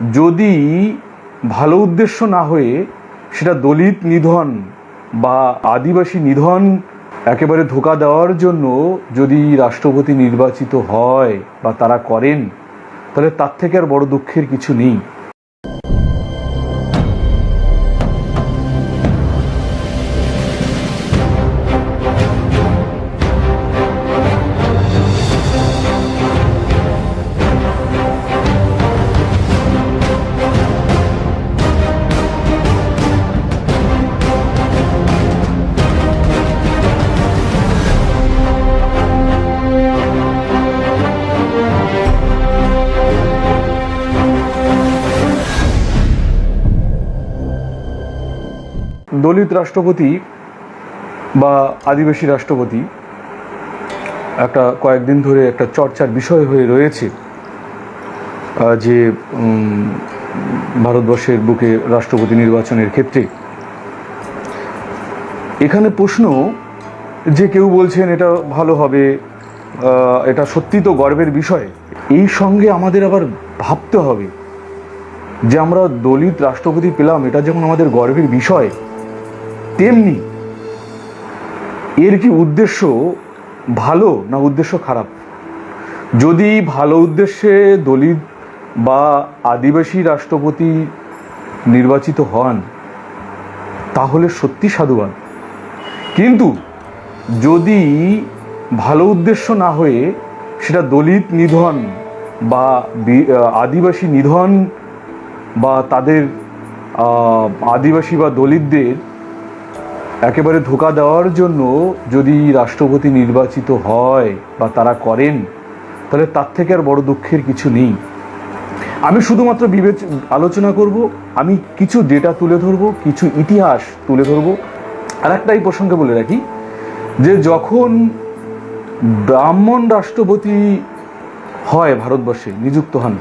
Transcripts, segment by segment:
যদি ভালো উদ্দেশ্য না হয়ে সেটা দলিত নিধন বা আদিবাসী নিধন একেবারে ধোঁকা দেওয়ার জন্য যদি রাষ্ট্রপতি নির্বাচিত হয় বা তারা করেন, তাহলে তার থেকে আর বড় দুঃখের কিছু নেই। দলিত রাষ্ট্রপতি বা আদিবাসী রাষ্ট্রপতি একটা কয়েকদিন ধরে একটা চর্চার বিষয় হয়ে রয়েছে, যে ভারতবর্ষের বুকে রাষ্ট্রপতি নির্বাচনের ক্ষেত্রে। এখানে প্রশ্ন যে কেউ বলছেন এটা ভালো হবে, এটা সত্যি তো গর্বের বিষয়। এই সঙ্গে আমাদের আবার ভাবতে হবে যে আমরা দলিত রাষ্ট্রপতি পেলাম, এটা যখন আমাদের গর্বের বিষয়, তেমনি এর কি উদ্দেশ্য ভালো না উদ্দেশ্য খারাপ? যদি ভালো উদ্দেশ্যে দলিত বা আদিবাসী রাষ্ট্রপতি নির্বাচিত হন তাহলে সত্যি সাধুবাদ। কিন্তু যদি ভালো উদ্দেশ্য না হয়ে সেটা দলিত নিধন বা আদিবাসী নিধন বা তাদের আদিবাসী বা দলিতদের একেবারে ধোঁকা দেওয়ার জন্য যদি রাষ্ট্রপতি নির্বাচিত হয় বা তারা করেন, তাহলে তার থেকে আর বড় দুঃখের কিছু নেই। আমি শুধুমাত্র আলোচনা করব, আমি কিছু ডেটা তুলে ধরব, কিছু ইতিহাস তুলে ধরব। আর একটা এই প্রসঙ্গে বলে রাখি যে যখন ব্রাহ্মণ রাষ্ট্রপতি হয় ভারতবর্ষে নিযুক্ত হন,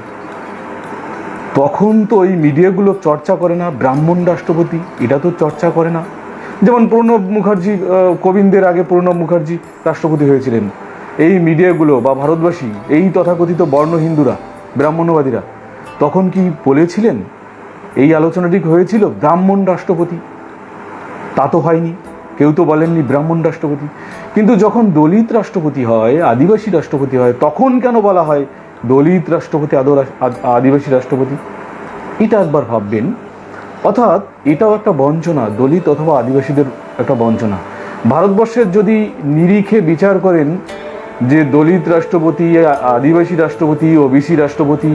তখন তো ওই মিডিয়াগুলো চর্চা করে না ব্রাহ্মণ রাষ্ট্রপতি, এটা তো চর্চা করে না। যেমন প্রণব মুখার্জি, কোবিন্দের আগে প্রণব মুখার্জি রাষ্ট্রপতি হয়েছিলেন, এই মিডিয়াগুলো বা ভারতবাসী, এই তথাকথিত বর্ণ হিন্দুরা, ব্রাহ্মণ্যবাদীরা তখন কি বলেছিলেন? এই আলোচনাটি হয়েছিল ব্রাহ্মণ রাষ্ট্রপতি, তা তো হয়নি, কেউ তো বলেননি ব্রাহ্মণ রাষ্ট্রপতি। কিন্তু যখন দলিত রাষ্ট্রপতি হয়, আদিবাসী রাষ্ট্রপতি হয়, তখন কেন বলা হয় দলিত রাষ্ট্রপতি আদিবাসী রাষ্ট্রপতি? এটা একবার ভাববেন। অর্থাৎ এটাও একটা বঞ্চনা, দলিত অথবা আদিবাসীদের একটা বঞ্চনা। ভারতবর্ষের যদি নিরিখে বিচার করেন যে দলিত রাষ্ট্রপতি, আদিবাসী রাষ্ট্রপতি, ওবিসি রাষ্ট্রপতি,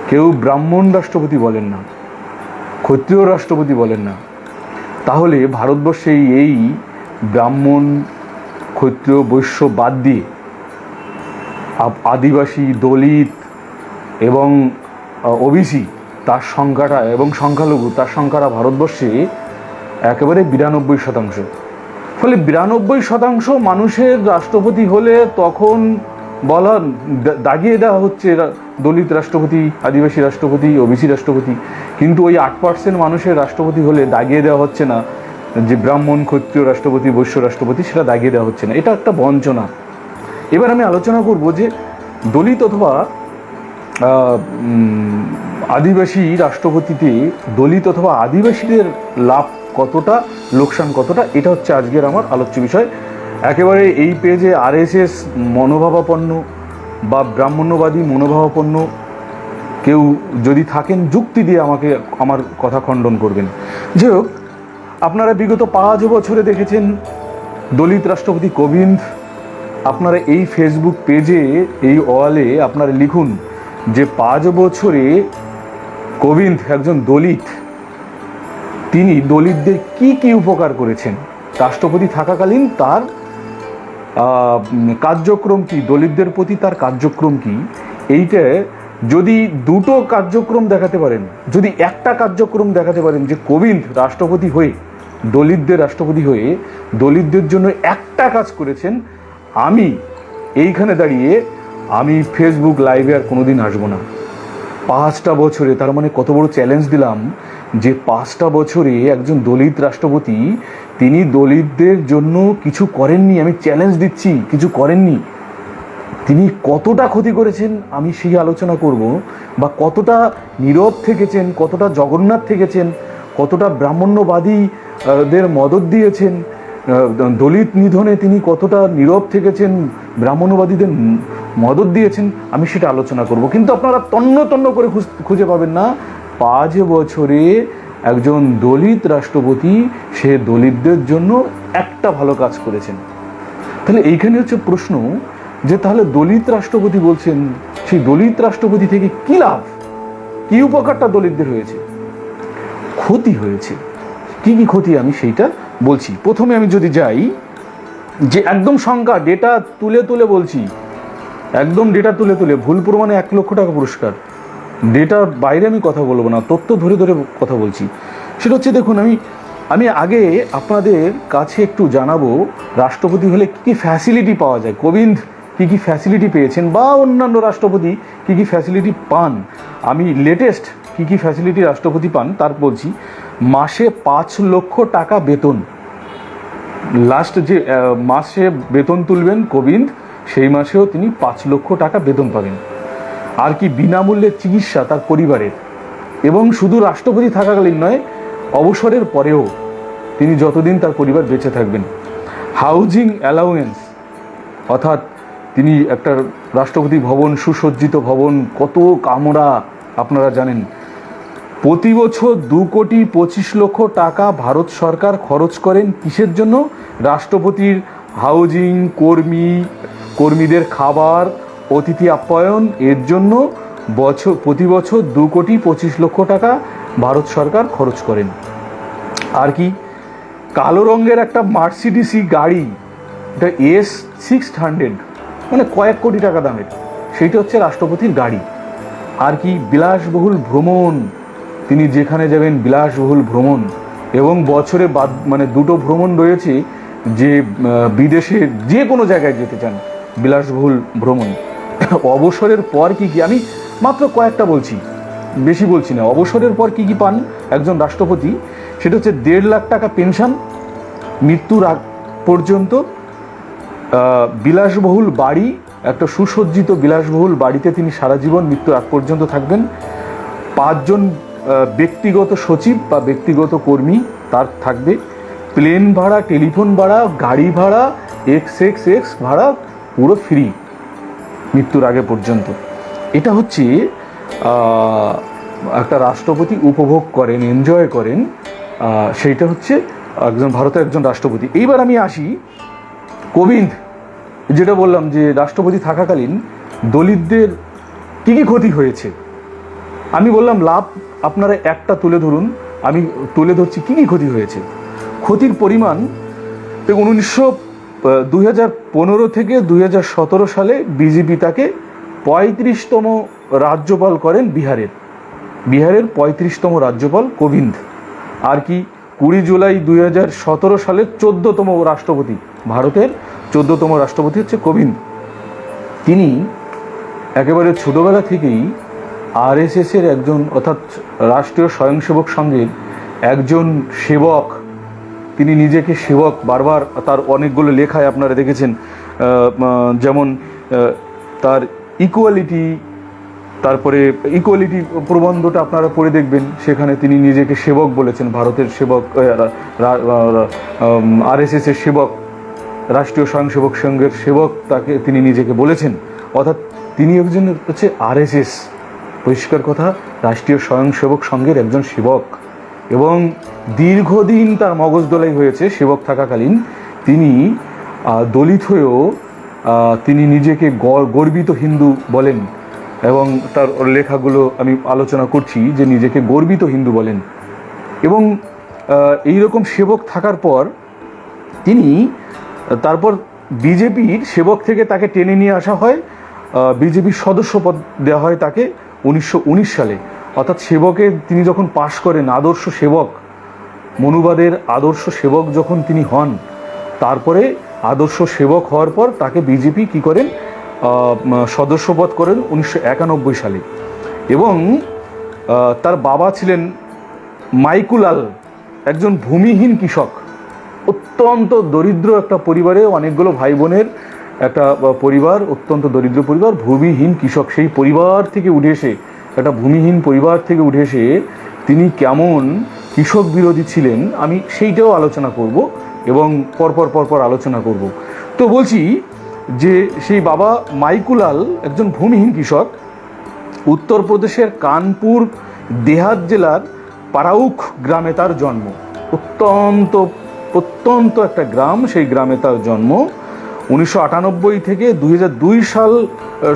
কেউ ব্রাহ্মণ রাষ্ট্রপতি বলেন না, ক্ষত্রিয় রাষ্ট্রপতি বলেন না, তাহলে ভারতবর্ষে এই ব্রাহ্মণ, ক্ষত্রিয়, বৈশ্য বাদ দিয়ে আদিবাসী, দলিত এবং ওবিসি তার সংখ্যাটা এবং সংখ্যালঘু তার সংখ্যাটা ভারতবর্ষে একেবারে 92%। ফলে 92% মানুষের রাষ্ট্রপতি হলে তখন বলা দাগিয়ে দেওয়া হচ্ছে দলিত রাষ্ট্রপতি, আদিবাসী রাষ্ট্রপতি, ওবিসি রাষ্ট্রপতি। কিন্তু ওই 8% মানুষের রাষ্ট্রপতি হলে দাগিয়ে দেওয়া হচ্ছে না যে ব্রাহ্মণ, ক্ষত্রিয় রাষ্ট্রপতি, বৈশ্য রাষ্ট্রপতি, সেটা দাগিয়ে দেওয়া হচ্ছে না। এটা একটা বঞ্চনা। এবার আমি আলোচনা করব যে দলিত অথবা আদিবাসী রাষ্ট্রপতিতে দলিত অথবা আদিবাসীদের লাভ কতটা, লোকসান কতটা, এটা হচ্ছে আজকের আমার আলোচ্য বিষয়। একেবারে এই পেজে আরএসএস মনোভাবাপন্ন বা ব্রাহ্মণ্যবাদী মনোভাবাপন্ন কেউ যদি থাকেন, যুক্তি দিয়ে আমাকে আমার কথা খণ্ডন করবেন। যাই হোক, আপনারা বিগত 5 বছরে দেখেছেন দলিত রাষ্ট্রপতি কোবিন্দ। আপনারা এই ফেসবুক পেজে, এই ওয়ালে আপনারা লিখুন যে 5 বছরে কোবিন্দ একজন দলিত, তিনি দলিতদের কি কি উপকার করেছেন, রাষ্ট্রপতি থাকাকালীন তার কার্যক্রম কি, দলিতদের প্রতি তার কার্যক্রম কি। এইটা যদি দুটো কার্যক্রম দেখাতে পারেন, যদি একটা কার্যক্রম দেখাতে পারেন যে কোবিন্দ রাষ্ট্রপতি হয়ে, দলিতদের রাষ্ট্রপতি হয়ে দলিতদের জন্য একটা কাজ করেছেন, আমি এইখানে দাঁড়িয়ে আমি ফেসবুক লাইভে আর কোনোদিন আসবো না। 5টা বছরে, তার মানে কত বড় চ্যালেঞ্জ দিলাম যে 5টা বছরে একজন দলিত রাষ্ট্রপতি, তিনি দলিতদের জন্য কিছু করেননি। আমি চ্যালেঞ্জ দিচ্ছি, কিছু করেননি। তিনি কতটা ক্ষতি করেছেন আমি সেই আলোচনা করব, বা কতটা নীরব থেকেছেন, কতটা জগন্নাথ থেকেছেন, কতটা ব্রাহ্মণ্যবাদী দের মদত দিয়েছেন, দলিত নিধনে তিনি কতটা নীরব থেকেছেন, ব্রাহ্মণ্যবাদীদের মদত দিয়েছেন, আমি সেটা আলোচনা করব। কিন্তু আপনারা তন্ন তন্ন করে খুঁজে পাবেন না 5 বছরে একজন দলিত রাষ্ট্রপতি সে দলিতদের জন্য একটা ভালো কাজ করেছেন। তাহলে এইখানে হচ্ছে প্রশ্ন যে তাহলে দলিত রাষ্ট্রপতি বলছেন, সেই দলিত রাষ্ট্রপতি থেকে কি লাভ, কি উপকারটা দলিতদের হয়েছে? ক্ষতি হয়েছে। কি কি ক্ষতি আমি সেইটা বলছি। প্রথমে আমি যদি যাই যে একদম সংখ্যা ডেটা তুলে তুলে বলছি, একদম ডেটা তুলে তুলে, ভুল প্রমাণে 1 লক্ষ টাকা পুরস্কার, ডেটার বাইরে আমি কথা বলবো না, তথ্য ধরে ধরে কথা বলছি। সেটা হচ্ছে দেখুন, আমি আগে আপনাদের কাছে একটু জানাবো রাষ্ট্রপতি হলে কী কী ফ্যাসিলিটি পাওয়া যায়, কোবিন্দ কী কী ফ্যাসিলিটি পেয়েছেন বা অন্যান্য রাষ্ট্রপতি কী কী ফ্যাসিলিটি পান। আমি লেটেস্ট কী কী ফ্যাসিলিটি রাষ্ট্রপতি পান তার বলছি। মাসে 5 লক্ষ টাকা বেতন, লাস্ট যে মাসে বেতন তুলবেন কোবিন্দ সেই মাসেও তিনি 5 লক্ষ টাকা বেতন পাবেন। আর কি বিনামূল্যে চিকিৎসা তার পরিবারের, এবং শুধু রাষ্ট্রপতি থাকাকালীন নয়, অবসরের পরেও তিনি যতদিন তার পরিবার বেঁচে থাকবেন। হাউজিং অ্যালাউয়েন্স, অর্থাৎ তিনি একটা রাষ্ট্রপতি ভবন, সুসজ্জিত ভবন, কত কামরা আপনারা জানেন। প্রতি বছর 2,25,00,000 টাকা ভারত সরকার খরচ করেন কিসের জন্য? রাষ্ট্রপতির হাউজিং, কর্মীদের খাবার, অতিথি আপ্যায়ন, এর জন্য প্রতি বছর 2,25,00,000 টাকা ভারত সরকার খরচ করেন। আর কি কালো রঙের একটা মার্সিডিসি গাড়ি, এটা S600, মানে কয়েক কোটি টাকা দামের, সেইটা হচ্ছে রাষ্ট্রপতির গাড়ি। আর কি বিলাসবহুল ভ্রমণ, তিনি যেখানে যাবেন বিলাসবহুল ভ্রমণ, এবং বছরে মানে 2টো ভ্রমণ রয়েছে যে বিদেশে যে কোনো জায়গায় যেতে চান, বিলাসবহুল ভ্রমণ। অবসরের পর কি কি, আমি মাত্র কয়েকটা বলছি, বেশি বলছি না। অবসরের পর কি কি পান একজন রাষ্ট্রপতি, সেটা হচ্ছে 1.5 লাখ টাকা পেনশন মৃত্যুর আগ পর্যন্ত, বিলাসবহুল বাড়ি, একটা সুসজ্জিত বিলাসবহুল বাড়িতে তিনি সারা জীবন মৃত্যুর আগ পর্যন্ত থাকবেন। 5 জন ব্যক্তিগত সচিব বা ব্যক্তিগত কর্মী তার থাকবে। প্লেন ভাড়া, টেলিফোন ভাড়া, গাড়ি ভাড়া, XXX ভাড়া পুরো ফ্রি মৃত্যুর আগে পর্যন্ত। এটা হচ্ছে একটা রাষ্ট্রপতি উপভোগ করেন, এনজয় করেন, সেইটা হচ্ছে ভারতের একজন রাষ্ট্রপতি। এইবার আমি আসি কোবিন্দ, যেটা বললাম যে রাষ্ট্রপতি থাকাকালীন দলিতদের কী কী ক্ষতি হয়েছে। আমি বললাম লাভ আপনারা একটা তুলে ধরুন, আমি তুলে ধরছি কী কী ক্ষতি হয়েছে। ক্ষতির পরিমাণ 2015 থেকে 2017 সালে বিজেপি তাকে 35তম রাজ্যপাল করেন বিহারের 35তম রাজ্যপাল কোবিন্দ। আর কি 20 জুলাই 2017 সালের 14তম রাষ্ট্রপতি, ভারতের 14তম রাষ্ট্রপতি হচ্ছে কোবিন্দ। তিনি একেবারে ছোটোবেলা থেকেই RSSের একজন, অর্থাৎ রাষ্ট্রীয় স্বয়ংসেবক সংঘের একজন সেবক। তিনি নিজেকে সেবক, বারবার তার অনেকগুলো লেখায় আপনারা দেখেছেন, যেমন তার তারপরে ইকুয়ালিটি প্রবন্ধটা আপনারা পড়ে দেখবেন, সেখানে তিনি নিজেকে সেবক বলেছেন, ভারতের সেবক, RSSের সেবক, রাষ্ট্রীয় স্বয়ংসেবক সংঘের সেবক তাকে তিনি নিজেকে বলেছেন। অর্থাৎ তিনি একজন হচ্ছে RSS, পরিষ্কার কথা, রাষ্ট্রীয় স্বয়ংসেবক সংঘের একজন সেবক, এবং দীর্ঘদিন তার মগজদোলাই হয়েছে সেবক থাকাকালীন। তিনি দলিত হয়েও তিনি নিজেকে গর্বিত হিন্দু বলেন, এবং তার লেখাগুলো আমি আলোচনা করছি যে নিজেকে গর্বিত হিন্দু বলেন। এবং এইরকম সেবক থাকার পর তিনি তারপর বিজেপির সেবক থেকে তাকে টেনে নিয়ে আসা হয়, বিজেপির সদস্যপদ দেওয়া হয় তাকে 1919 সালে। অর্থাৎ সেবকে তিনি যখন পাশ করেন, আদর্শ সেবক, মনুবাদের আদর্শ সেবক যখন তিনি হন, তারপরে আদর্শ সেবক হওয়ার পর তাকে বিজেপি কি করেন, সদস্যপদ করেন 1991 সালে। এবং তার বাবা ছিলেন মাইকুলাল, একজন ভূমিহীন কৃষক, অত্যন্ত দরিদ্র একটা পরিবারে, অনেকগুলো ভাই বোনের একটা পরিবার, অত্যন্ত দরিদ্র পরিবার, ভূমিহীন কৃষক, সেই পরিবার থেকে উঠে এসে, একটা ভূমিহীন পরিবার থেকে উঠে এসে তিনি কেমন কৃষক বিরোধী ছিলেন আমি সেইটাও আলোচনা করব এবং পরপর আলোচনা করব। তো বলছি যে সেই বাবা মাইকুলাল একজন ভূমিহীন কৃষক, উত্তরপ্রদেশের কানপুর দেহাত জেলার পারাউখ গ্রামে তার জন্ম। অত্যন্ত একটা গ্রাম, সেই গ্রামে তার জন্ম। 1998 থেকে 2002 সাল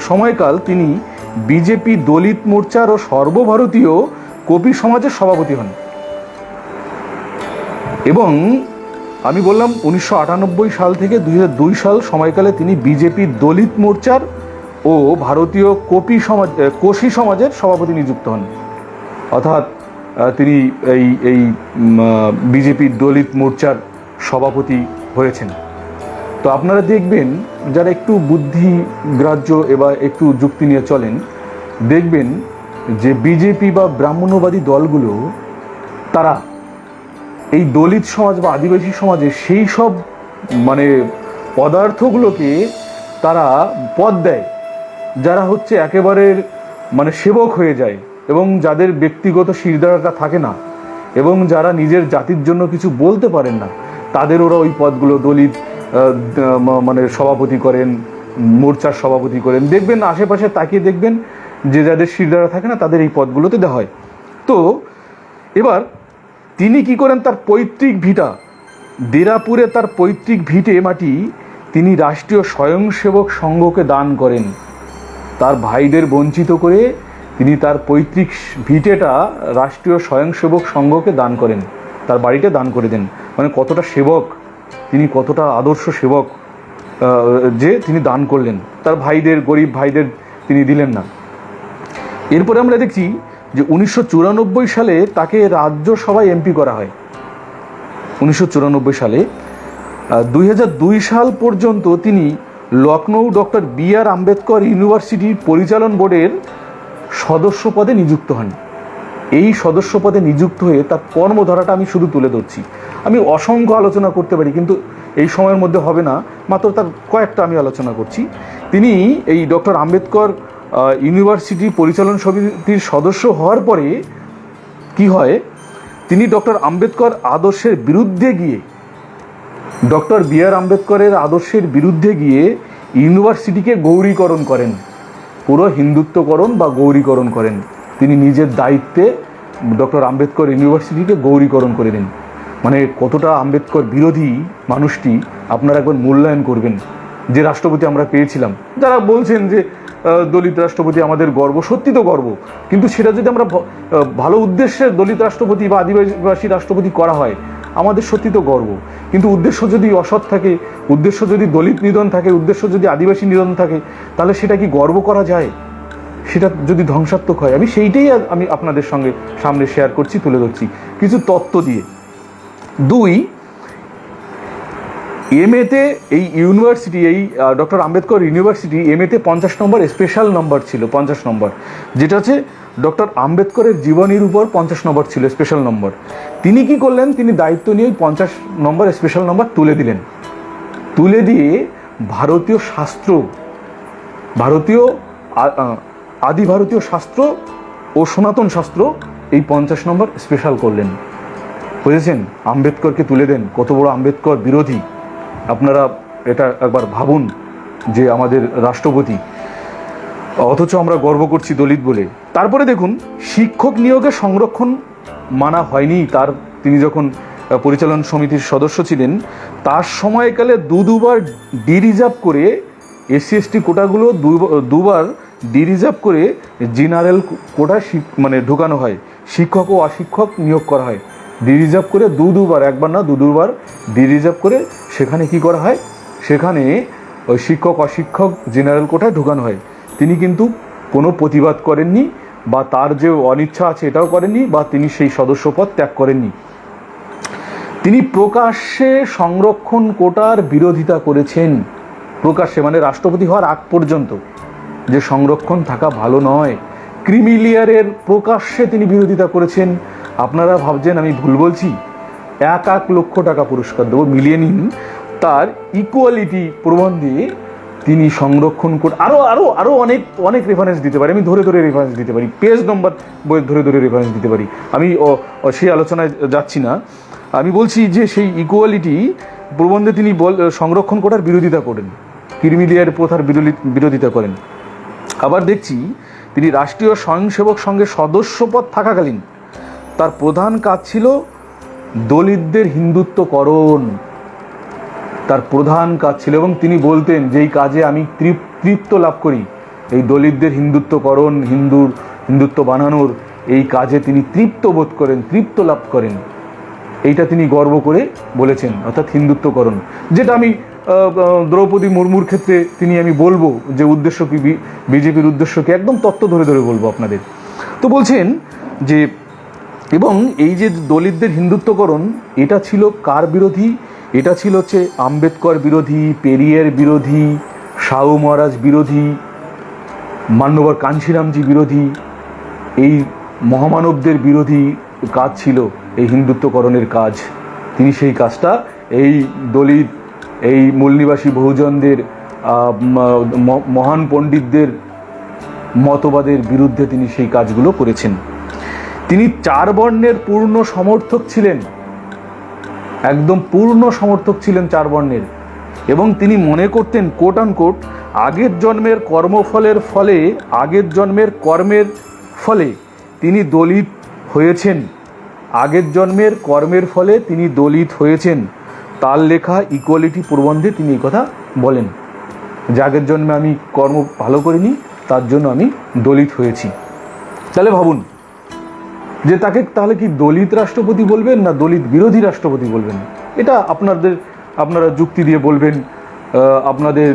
সময়কাল তিনি বিজেপি দলিত মোর্চার ও সর্বভারতীয় কবি সমাজের সভাপতি হন। এবং আমি বললাম 1998 সাল থেকে 2002 সাল সময়কালে তিনি বিজেপি দলিত মোর্চার ও ভারতীয় কোশি সমাজের সভাপতি নিযুক্ত হন। অর্থাৎ তিনি এই বিজেপি দলিত মোর্চার সভাপতি হয়েছেন। তো আপনারা দেখবেন, যারা একটু বুদ্ধিগ্রাহ্য এবার একটু যুক্তি নিয়ে চলেন, দেখবেন যে বিজেপি বা ব্রাহ্মণ্যবাদী দলগুলো তারা এই দলিত সমাজ বা আদিবাসী সমাজে সেই সব মানে পদার্থগুলোকে তারা পদ দেয় যারা হচ্ছে একেবারে মানে সেবক হয়ে যায় এবং যাদের ব্যক্তিগত শিরদাঁড়াটা থাকে না এবং যারা নিজের জাতির জন্য কিছু বলতে পারেন না, তাদের ওরা ওই পদগুলো দলিত মানে সভাপতি করেন, মোর্চার সভাপতি করেন। দেখবেন আশেপাশে তাকিয়ে দেখবেন যে যাদের শিরদাঁড়া থাকে না তাদের এই পদগুলোতে দেওয়া হয়। তো এবার তিনি কি করেন, তার পৈতৃক ভিটা দেরাপুরে, তার পৈতৃক ভিটে মাটি তিনি রাষ্ট্রীয় স্বয়ংসেবক সংঘকে দান করেন। তার ভাইদের বঞ্চিত করে তিনি তার পৈতৃক ভিটেটা রাষ্ট্রীয় স্বয়ংসেবক সংঘকে দান করেন, তার বাড়িটা দান করে দেন। মানে কতটা সেবক তিনি, কতটা আদর্শ সেবক যে তিনি দান করলেন, তার ভাইদের, গরিব ভাইদের তিনি দিলেন না। এরপরে আমরা দেখছি যে 1994 সালে তাকে রাজ্যসভায় এমপি করা হয়। 1994 সালে 2002 সাল পর্যন্ত তিনি লখনৌ ডক্টর বি.আর. আম্বেদকর ইউনিভার্সিটির পরিচালন বোর্ডের সদস্য পদে নিযুক্ত হন। এই সদস্য পদে নিযুক্ত হয়ে তার কর্মধারাটা আমি শুধু তুলে ধরছি। আমি অসংখ্য আলোচনা করতে পারি, কিন্তু এই সময়ের মধ্যে হবে না, মাত্র তার কয়েকটা আমি আলোচনা করছি। তিনি এই ডক্টর আম্বেদকর ইউনিভার্সিটি পরিচালন সমিতির সদস্য হওয়ার পরে কি হয়, তিনি ডক্টর আম্বেদকর আদর্শের বিরুদ্ধে গিয়ে, ডক্টর বি.আর. আম্বেদকরের আদর্শের বিরুদ্ধে গিয়ে ইউনিভার্সিটিকে গৌরীকরণ করেন, পুরো হিন্দুত্বকরণ বা গৌরীকরণ করেন। তিনি নিজের দায়িত্বে ডক্টর আম্বেদকর ইউনিভার্সিটিকে গৌরীকরণ করে দেন। মানে কতটা আম্বেদকর বিরোধী মানুষটি আপনারা একবার মূল্যায়ন করবেন। যে রাষ্ট্রপতি আমরা পেয়েছিলাম, যারা বলছেন যে দলিত রাষ্ট্রপতি আমাদের গর্ব, সত্যি তো গর্ব, কিন্তু সেটা যদি আমরা ভালো উদ্দেশ্যে দলিত রাষ্ট্রপতি বা আদিবাসী রাষ্ট্রপতি করা হয়, আমাদের সত্যি তো গর্ব। কিন্তু উদ্দেশ্য যদি অসৎ থাকে, উদ্দেশ্য যদি দলিত নিধন থাকে, উদ্দেশ্য যদি আদিবাসী নিধন থাকে, তাহলে সেটা কি গর্ব করা যায়? সেটা যদি ধ্বংসাত্মক হয়, আমি সেইটাই আমি আপনাদের সঙ্গে সামনে শেয়ার করছি, তুলে ধরছি কিছু তত্ত্ব দিয়ে। 2, এমএতে এই ইউনিভার্সিটি, এই ডক্টর আম্বেদকর ইউনিভার্সিটি এমএতে 50 নম্বর স্পেশাল নম্বর ছিল, 50 নম্বর, যেটা হচ্ছে ডক্টর আম্বেদকরের জীবনীর উপর 50 নম্বর ছিল স্পেশাল নম্বর। তিনি কি করলেন, তিনি দায়িত্ব নিয়ে 50 নম্বর স্পেশাল নম্বর তুলে দিলেন। তুলে দিয়ে ভারতীয় শাস্ত্র, ভারতীয় আদি ভারতীয় শাস্ত্র ও সনাতন শাস্ত্র এই 50 নম্বর স্পেশাল করলেন। বুঝেছেন? আম্বেদকরকে তুলে দেন, কত বড় আম্বেদকর বিরোধী। আপনারা এটা একবার ভাবুন যে আমাদের রাষ্ট্রপতি, অথচ আমরা গর্ব করছি দলিত বলে। তারপরে দেখুন, শিক্ষক নিয়োগে সংরক্ষণ মানা হয়নি তার, তিনি যখন পরিচালন সমিতির সদস্য ছিলেন তার সময়কালে দুবার ডি রিজার্ভ করে এসসি এসটি কোটাগুলো দুবার ডি রিজার্ভ করে জেনারেল কোটা মানে ঢুকানো হয়, শিক্ষক ও অশিক্ষক নিয়োগ করা হয়। ডি রিজার্ভ করে দুবার, একবার না দুবার ডি রিজার্ভ করে সেখানে কি করা হয়, সেখানে ওই শিক্ষক অশিক্ষক জেনারেল কোটায় ঢুকানো হয়। তিনি কিন্তু কোনো প্রতিবাদ করেননি, বা তার যে অনিচ্ছা আছে এটাও করেননি, বা তিনি সেই সদস্যপদ ত্যাগ করেননি। তিনি প্রকাশ্যে সংরক্ষণ কোটার বিরোধিতা করেছেন, প্রকাশ্যে, মানে রাষ্ট্রপতি হওয়ার আগ পর্যন্ত যে সংরক্ষণ থাকা ভালো নয়, ক্রিমিলিয়ারের প্রকাশ্যে তিনি বিরোধিতা করেছেন। আপনারা ভাবছেন আমি ভুল বলছি? 1 লক্ষ টাকা পুরস্কার দেবো, মিলিয়ে নিন। তার ইকুয়ালিটি প্রবন্ধে তিনি সংরক্ষণ করে আরও আরও আরও অনেক অনেক রেফারেন্স দিতে পারি, আমি ধরে ধরে রেফারেন্স দিতে পারি, পেজ নম্বর বই ধরে ধরে রেফারেন্স দিতে পারি, আমি সেই আলোচনায় যাচ্ছি না। আমি বলছি যে সেই ইকুয়ালিটি প্রবন্ধে তিনি সংরক্ষণ করার বিরোধিতা করেন, ক্রিমিলিয়ার প্রথার বিরোধিতা করেন। আবার দেখছি তিনি রাষ্ট্রীয় স্বয়ংসেবক সংঘে সদস্যপদ থাকাকালীন তার প্রধান কাজ ছিল দলিতদের হিন্দুত্বকরণ, তার প্রধান কাজ ছিল, এবং তিনি বলতেন যে এই কাজে আমি তৃপ্ত লাভ করি, এই দলিতদের হিন্দুত্বকরণ, হিন্দুত্ব বানানোর এই কাজে তিনি তৃপ্ত বোধ করেন, তৃপ্ত লাভ করেন, এইটা তিনি গর্ব করে বলেছেন, অর্থাৎ হিন্দুত্বকরণ। যেটা আমি দ্রৌপদী মুর্মুর ক্ষেত্রে আমি বলবো যে উদ্দেশ্য কি, বিজেপির উদ্দেশ্য কি, একদম তত্ত্ব ধরে ধরে বলবো আপনাদের। তো বলছেন যে এবং এই যে দলিতদের হিন্দুত্বকরণ, এটা ছিল কার বিরোধী? এটা ছিল হচ্ছে আম্বেদকর বিরোধী, পেরিয়ার বিরোধী, শাহু মহারাজ বিরোধী, মান্যবর কাঞ্চিরামজি বিরোধী, এই মহামানবদের বিরোধী কাজ ছিল এই হিন্দুত্বকরণের কাজ। তিনি সেই কাজটা এই দলিত, এই মূলনিবাসী বহুজনদের, মহান পণ্ডিতদের মতবাদের বিরুদ্ধে তিনি সেই কাজগুলো করেছেন। তিনি 4 বর্ণের পূর্ণ সমর্থক ছিলেন, একদম পূর্ণ সমর্থক ছিলেন 4 বর্ণের, এবং তিনি মনে করতেন কোট আনকোট আগের জন্মের কর্মফলের ফলে, আগের জন্মের কর্মের ফলে তিনি দলিত হয়েছেন, আগের জন্মের কর্মের ফলে তিনি দলিত হয়েছেন। তার লেখা ইকুয়ালিটি প্রবন্ধে তিনি এই কথা বলেন যে আগের জন্মে আমি কর্ম ভালো করিনি, তার জন্য আমি দলিত হয়েছি। তাহলে ভাবুন যে তাকে তাহলে কি দলিত রাষ্ট্রপতি বলবেন না দলিত বিরোধী রাষ্ট্রপতি বলবেন? এটা আপনারা যুক্তি দিয়ে বলবেন, আপনাদের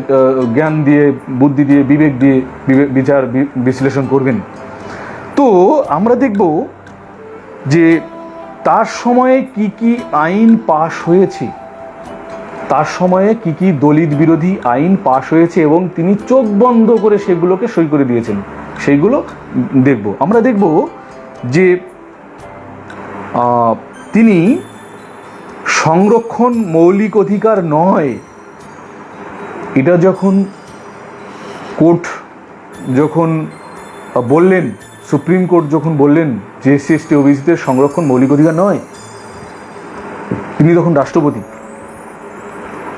জ্ঞান দিয়ে, বুদ্ধি দিয়ে, বিবেক দিয়ে বিচার বিশ্লেষণ করবেন। তো আমরা দেখব যে তার সময়ে কি কি আইন পাশ হয়েছে, তার সময়ে কি কি দলিত বিরোধী আইন পাশ হয়েছে, এবং তিনি চোখ বন্ধ করে সেগুলোকে সই করে দিয়েছেন, সেইগুলো দেখব। আমরা দেখব যে তিনি সংরক্ষণ মৌলিক অধিকার নয়, এটা যখন কোর্ট যখন বললেন, সুপ্রিম কোর্ট যখন বললেন যে এসসি এসটি ওবিসিদের সংরক্ষণ মৌলিক অধিকার নয়, তিনি তখন রাষ্ট্রপতি,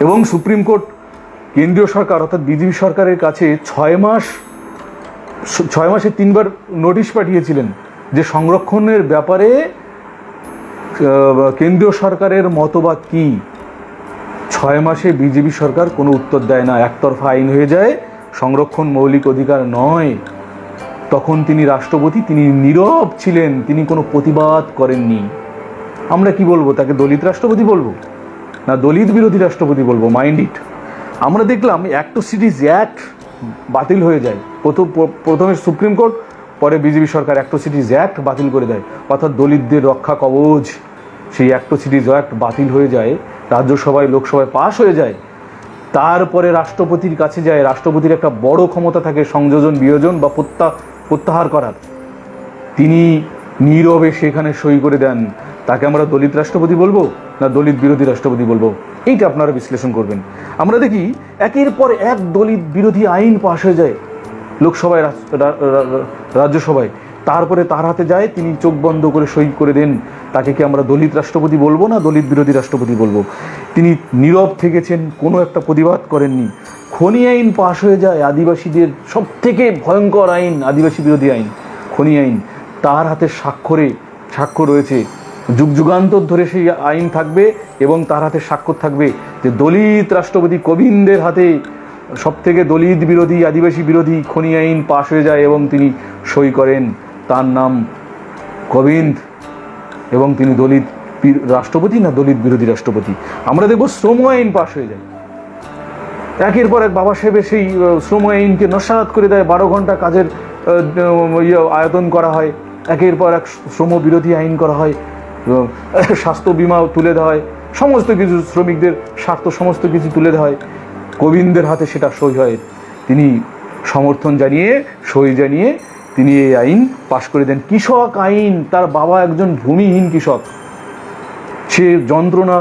এবং সুপ্রিম কোর্ট কেন্দ্রীয় সরকার অর্থাৎ বিজেপি সরকারের কাছে 6 মাসে 3 বার নোটিশ পাঠিয়েছিলেন যে সংরক্ষণের ব্যাপারে কেন্দ্রীয় সরকারের মতবাদ কি। 6 মাসে বিজেপি সরকার কোনো উত্তর দেয় না, একতরফা আইন হয়ে যায়, সংরক্ষণ মৌলিক অধিকার নয়। তখন তিনি রাষ্ট্রপতি, তিনি নীরব ছিলেন, তিনি কোনো প্রতিবাদ করেননি। আমরা কি বলবো, তাকে দলিত রাষ্ট্রপতি বলবো না দলিত বিরোধী রাষ্ট্রপতি বলবো? Mind it. আমরা দেখলাম অ্যাট্রোসিটিজ অ্যাক্ট বাতিল হয়ে যায়, প্রথমে সুপ্রিম কোর্ট, পরে বিজেপি সরকার অ্যাট্রোসিটিজ অ্যাক্ট বাতিল করে দেয়, অর্থাৎ দলিতদের রক্ষা কবচ, সেই অ্যাট্রোসিটিজ অ্যাক্ট বাতিল হয়ে যায়, রাজ্যসভায় লোকসভায় পাশ হয়ে যায়, তারপরে রাষ্ট্রপতির কাছে যায়। রাষ্ট্রপতির একটা বড় ক্ষমতা থাকে সংযোজন, বিয়োজন বা প্রত্যাহার করার, তিনি নীরবে সেখানে সই করে দেন। তাকে আমরা দলিত রাষ্ট্রপতি বলবো না দলিত বিরোধী রাষ্ট্রপতি বলবো? এইটা আপনারা বিশ্লেষণ করবেন। আমরা দেখি একের পর এক দলিত বিরোধী আইন পাশ হয়ে যায় লোকসভায়, রাজ্যসভায়, তারপরে তার হাতে যায়, তিনি চোখ বন্ধ করে সই করে দেন। তাকে কি আমরা দলিত রাষ্ট্রপতি বলবো না দলিত বিরোধী রাষ্ট্রপতি বলবো? তিনি নীরব থেকেছেন, কোনো একটা প্রতিবাদ করেননি। খনি আইন পাশ হয়ে যায়, আদিবাসীদের সব থেকে ভয়ঙ্কর আইন, আদিবাসী বিরোধী আইন, খনি আইন, তার হাতে স্বাক্ষর রয়েছে, যুগ যুগান্তর ধরে সেই আইন থাকবে, এবং তার হাতে স্বাক্ষর থাকবে যে দলিত রাষ্ট্রপতি কোবিন্দের হাতে সব থেকে দলিত বিরোধী, আদিবাসী বিরোধী খনি আইন পাশ হয়ে যায়, এবং তিনি সই করেন, তার নাম কোবিন্দ, এবং তিনি দলিত রাষ্ট্রপতি না দলিত বিরোধী রাষ্ট্রপতি? আমরা দেখব শ্রম আইন পাশ হয়ে যায়, একের পর এক বাবা সাহেবের সেই শ্রম আইনকে নস্যাৎ করে দেয়, 12 ঘন্টা কাজের আয়তন করা হয়, একের পর এক শ্রম বিরোধী আইন করা হয়, স্বাস্থ্য বিমা তুলে দেওয়া হয়, সমস্ত কিছু শ্রমিকদের স্বার্থ সমস্ত কিছু তুলে দেওয়া হয়, কোবিন্দের হাতে সেটা সই হয়, তিনি সমর্থন জানিয়ে, সই জানিয়ে তিনি এই আইন পাশ করে দেন। কৃষক আইন, তার বাবা একজন ভূমিহীন কৃষক, সে যন্ত্রণা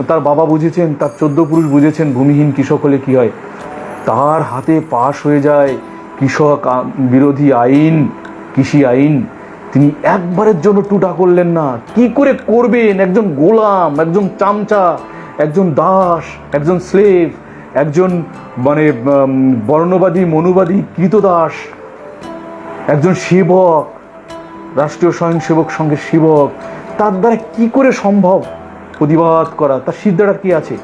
তার বাবা বুঝেছেন, তার 14 পুরুষ বুঝেছেন ভূমিহীন কৃষক হলে কী হয়, তার হাতে পাশ হয়ে যায় কৃষক বিরোধী আইন, কৃষি আইন। তিনি একবারের জন্য টুটা করলেন না। কি করে করবেন? একজন গোলাম, একজন চামচা, একজন দাস, একজন স্লেভ, একজন মানে বর্ণবাদী মনুবাদী কৃতদাস, একজন সেবক, রাষ্ট্রীয় স্বয়ংসেবক সংঘের সেবক, তার দ্বারা কি করে সম্ভব প্রতিবাদ করা? তার সিদ্ধাটা কি আছে?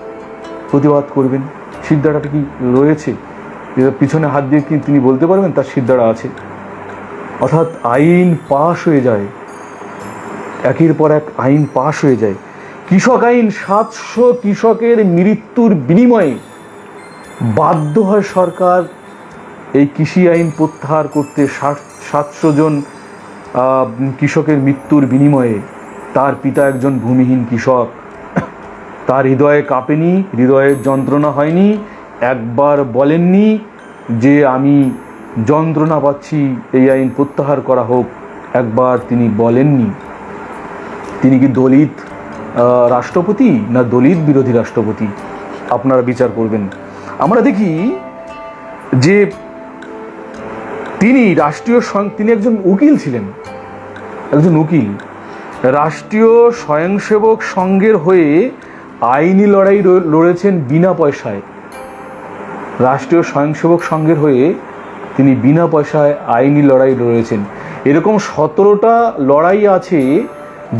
প্রতিবাদ করবেন, সিদ্ধাটা কি রয়েছে? পিছনে হাত দিয়ে কি তিনি বলতে পারবেন তার সিদ্ধাটা আছে? অর্থাৎ আইন পাশ হয়ে যায়, একের পর এক আইন পাশ হয়ে যায়। কৃষক আইন 700 কৃষকের মৃত্যুর বিনিময়ে বাধ্য হয় সরকার এই কৃষি আইন প্রত্যাহার করতে। 700 জন কৃষকের মৃত্যুর বিনিময়ে। তার পিতা একজন ভূমিহীন কৃষক, তার হৃদয়ে কাঁপেনি, হৃদয়ের যন্ত্রণা হয়নি, একবার বলেননি যে আমি যন্ত্রণা পাচ্ছি, এই আইন প্রত্যাহার করা হোক, একবার তিনি বলেননি। তিনি কি দলিত রাষ্ট্রপতি না দলিত বিরোধী রাষ্ট্রপতি? আপনারা বিচার করবেন। আমরা দেখি যে তিনি তিনি একজন উকিল ছিলেন, একজন উকিল। রাষ্ট্রীয় স্বয়ংসেবক সংঘের হয়ে আইনি লড়াই লড়েছেন বিনা পয়সায়। রাষ্ট্রীয় স্বয়ংসেবক সংঘের হয়ে তিনি বিনা পয়সায় আইনি লড়াই লড়েছেন। এরকম 17টা লড়াই আছে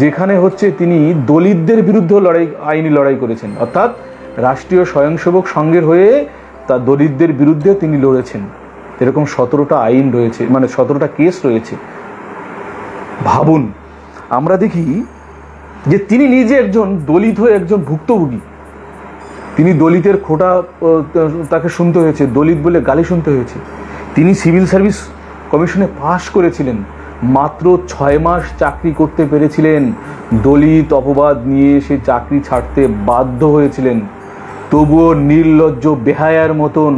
যেখানে হচ্ছে তিনি দলিতদের বিরুদ্ধে আইনি লড়াই করেছেন। অর্থাৎ রাষ্ট্রীয় স্বয়ংসেবক সংঘের হয়ে তা দলিতদের বিরুদ্ধে তিনি লড়েছেন। এরকম 17টা আইন রয়েছে, মানে 17টা কেস রয়েছে। ভাবুন, আমরা দেখি যে তিনি নিজে একজন দলিত হয়ে একজন ভুক্তভোগী। তিনি দলিতের খোটা তাকে শুনতে হয়েছে, দলিত বলে গালি শুনতে হয়েছে। তিনি সিভিল সার্ভিস কমিশনে পাশ করেছিলেন, মাত্র 6 মাস চাকরি করতে পেরেছিলেন। দলিত অপবাদ নিয়ে সে চাকরি ছাড়তে বাধ্য হয়েছিলেন। তবুও নির্লজ্জ বেহায়ার মতন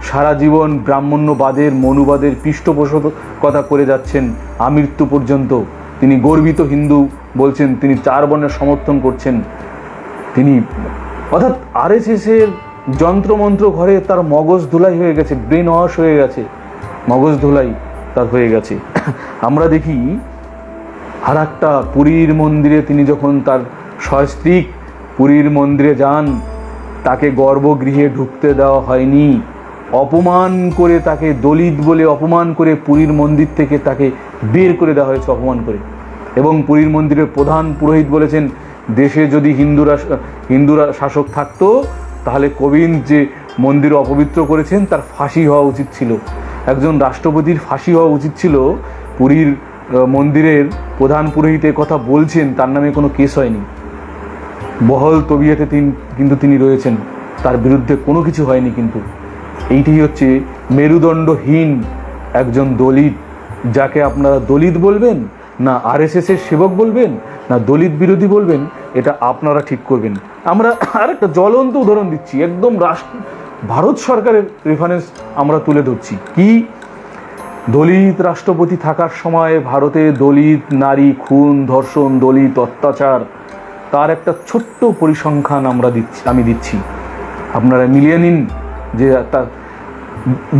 সারা জীবন ব্রাহ্মণ্যবাদের মনুবাদের পৃষ্ঠপোষকতা করে যাচ্ছেন আমৃত্যু পর্যন্ত। তিনি গর্বিত হিন্দু বলছেন, তিনি 4 বর্ণের সমর্থন করছেন। তিনি অর্থাৎ আরএসএসের যন্ত্রমন্ত্র ঘরে তার মগজ ধুলাই হয়ে গেছে, ব্রেন ওয়াশ হয়ে গেছে, মগজ ধুলাই তার হয়ে গেছে। আমরা দেখি আর একটা পুরীর মন্দিরে তিনি যখন তার সস্ত্রীক পুরীর মন্দিরে যান, তাকে গর্ভগৃহে ঢুকতে দেওয়া হয়নি। অপমান করে তাকে দলিত বলে অপমান করে পুরীর মন্দির থেকে তাকে বের করে দেওয়া হয়েছে, অপমান করে। এবং পুরীর মন্দিরের প্রধান পুরোহিত বলেছেন, দেশে যদি হিন্দুরা শাসক থাকতো তাহলে কোবিন্দ যে মন্দির অপবিত্র করেছেন তার ফাঁসি হওয়া উচিত ছিল। একজন রাষ্ট্রপতির ফাঁসি হওয়া উচিত ছিল। পুরীর মন্দিরের প্রধান পুরোহিতের কথা বলছেন, তার নামে কোনো কেস হয়নি। বহল তবিয়তে কিন্তু তিনি রয়েছেন, তার বিরুদ্ধে কোনো কিছু হয়নি। কিন্তু এইটাই হচ্ছে মেরুদণ্ডহীন একজন দলিত, যাকে আপনারা দলিত বলবেন না আরএসএসের সেবক বলবেন না দলিত বিরোধী বলবেন, এটা আপনারা ঠিক করবেন। আমরা আরেকটা জ্বলন্ত উদাহরণ দিচ্ছি, একদম ভারত সরকারের রেফারেন্স আমরা তুলে ধরছি। কি দলিত রাষ্ট্রপতি থাকার সময় ভারতে দলিত নারী খুন, ধর্ষণ, দলিত অত্যাচার, তার একটা ছোট্ট পরিসংখ্যান আমি দিচ্ছি, আপনারা মিলিয়ে নিন। যে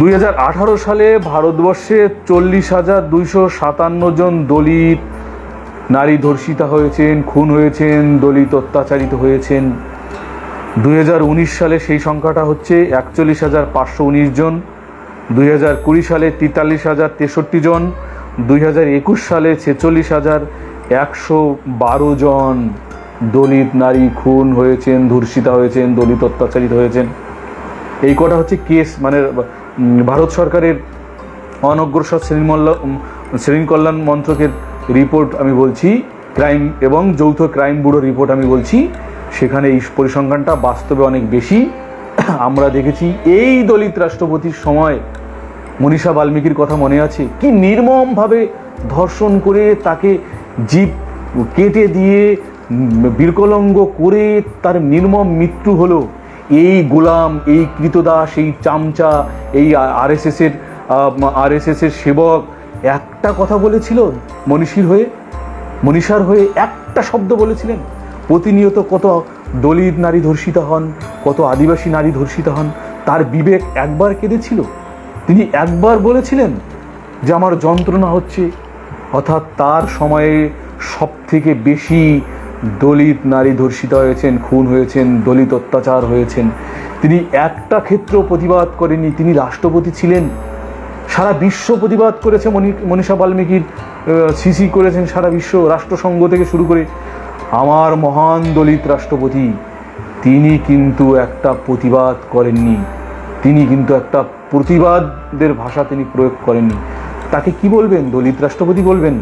2018 সালে ভারতবর্ষে 40,257 জন দলিত নারী ধর্ষিতা হয়েছেন, খুন হয়েছেন, দলিত অত্যাচারিত হয়েছেন। 2019 সালে সেই সংখ্যাটা হচ্ছে 41,519 জন, 2020 সালে 43,063 জন, 2021 সালে 46,112 জন দলিত নারী খুন হয়েছেন, ধর্ষিতা হয়েছেন, দলিত অত্যাচারিত হয়েছেন। এই কটা হচ্ছে কেস, মানে ভারত সরকারের অনগ্রসর শ্রেণী কল্যাণ মন্ত্রকের রিপোর্ট আমি বলছি, ক্রাইম এবং যৌথ ক্রাইম ব্যুরো রিপোর্ট আমি বলছি। সেখানে এই পরিসংখ্যানটা বাস্তবে অনেক বেশি। আমরা দেখেছি এই দলিত রাষ্ট্রপতির সময় মনীষা বাল্মীকির কথা মনে আছে, কি নির্মমভাবে ধর্ষণ করে তাকে জীব কেটে দিয়ে বিকলাঙ্গ করে তার নির্মম মৃত্যু হলো। এই গোলাম, এই কৃতদাস, এই চামচা, এই আরএসএসের সেবক একটা কথা বলেছিল মনীষার হয়ে একটা শব্দ বলেছিলেন? প্রতিনিয়ত কত দলিত নারী ধর্ষিত হন, কত আদিবাসী নারী ধর্ষিত হন, তার বিবেক একবার কেঁদেছিল? তিনি একবার বলেছিলেন যে আমার যন্ত্রণা হচ্ছে? অর্থাৎ তার সময়ে সব থেকে বেশি দলিত নারী ধর্ষিত হয়েছেন, খুন হয়েছেন, দলিত অত্যাচার হয়েছেন, তিনি একটা ক্ষেত্র প্রতিবাদ করেননি। তিনি রাষ্ট্রপতি ছিলেন, সারা বিশ্ব প্রতিবাদ করেছে। মনীষা বাল্মীকির সিসি করেছেন সারা বিশ্ব, রাষ্ট্রসংঘ থেকে শুরু করে। আমার মহান দলিত রাষ্ট্রপতি, তিনি কিন্তু একটা প্রতিবাদ করেননি, তিনি কিন্তু একটা প্রতিবাদের ভাষা তিনি প্রয়োগ করেননি। তাকে কি বলবেন? দলিত রাষ্ট্রপতি বলবেন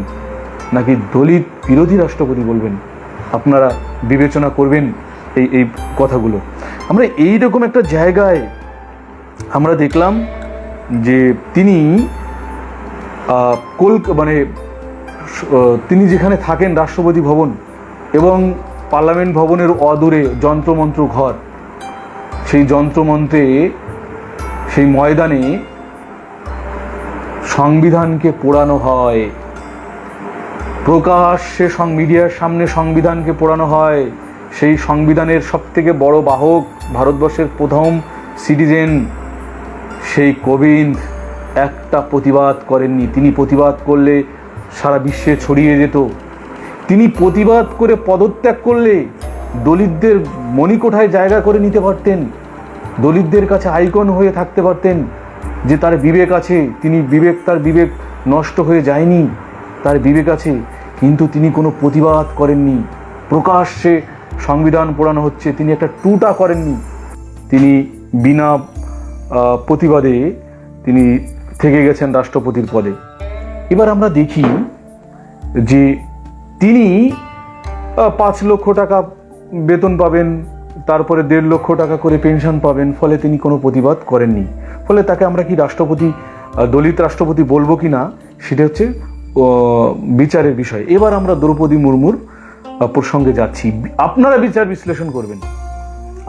নাকি দলিত বিরোধী রাষ্ট্রপতি বলবেন? আপনারা বিবেচনা করবেন এই কথাগুলো। আমরা এইরকম একটা জায়গায় আমরা দেখলাম যে তিনি তিনি যেখানে থাকেন রাষ্ট্রপতি ভবন এবং পার্লামেন্ট ভবনের অদূরে যন্ত্রমন্ত্র ঘর, সেই যন্ত্রমন্ত্রে সেই ময়দানে সংবিধানকে পোড়ানো হয়, প্রকাশ্যে মিডিয়ার সামনে সংবিধানকে পোড়ানো হয়। সেই সংবিধানের সবথেকে বড় বাহক, ভারতবর্ষের প্রথম সিটিজেন সেই কোবিন্দ একটা প্রতিবাদ করেননি। তিনি প্রতিবাদ করলে সারা বিশ্বে ছড়িয়ে যেত। তিনি প্রতিবাদ করে পদত্যাগ করলে দলিতদের মণিকোঠায় জায়গা করে নিতে পারতেন, দলিতদের কাছে আইকন হয়ে থাকতে পারতেন যে তার বিবেক আছে, তার বিবেক নষ্ট হয়ে যায়নি, তার বিবেক আছে। কিন্তু তিনি কোনো প্রতিবাদ করেননি। প্রকাশ্যে সংবিধান পোড়ানো হচ্ছে, তিনি একটা টুটা করেননি। তিনি বিনা প্রতিবাদে তিনি থেকে গেছেন রাষ্ট্রপতির পদে। এবার আমরা দেখি যে তিনি 5 লক্ষ টাকা বেতন পাবেন, তারপরে 1.5 লক্ষ টাকা করে পেনশন পাবেন, ফলে তিনি কোনো প্রতিবাদ করেননি। ফলে তাকে আমরা কি রাষ্ট্রপতি, দলিত রাষ্ট্রপতি বলবো কি না, সেটা হচ্ছে বিচারের বিষয়। এবার আমরা দ্রৌপদী মুর্মুর প্রসঙ্গে যাচ্ছি। আপনারা বিচার বিশ্লেষণ করবেন।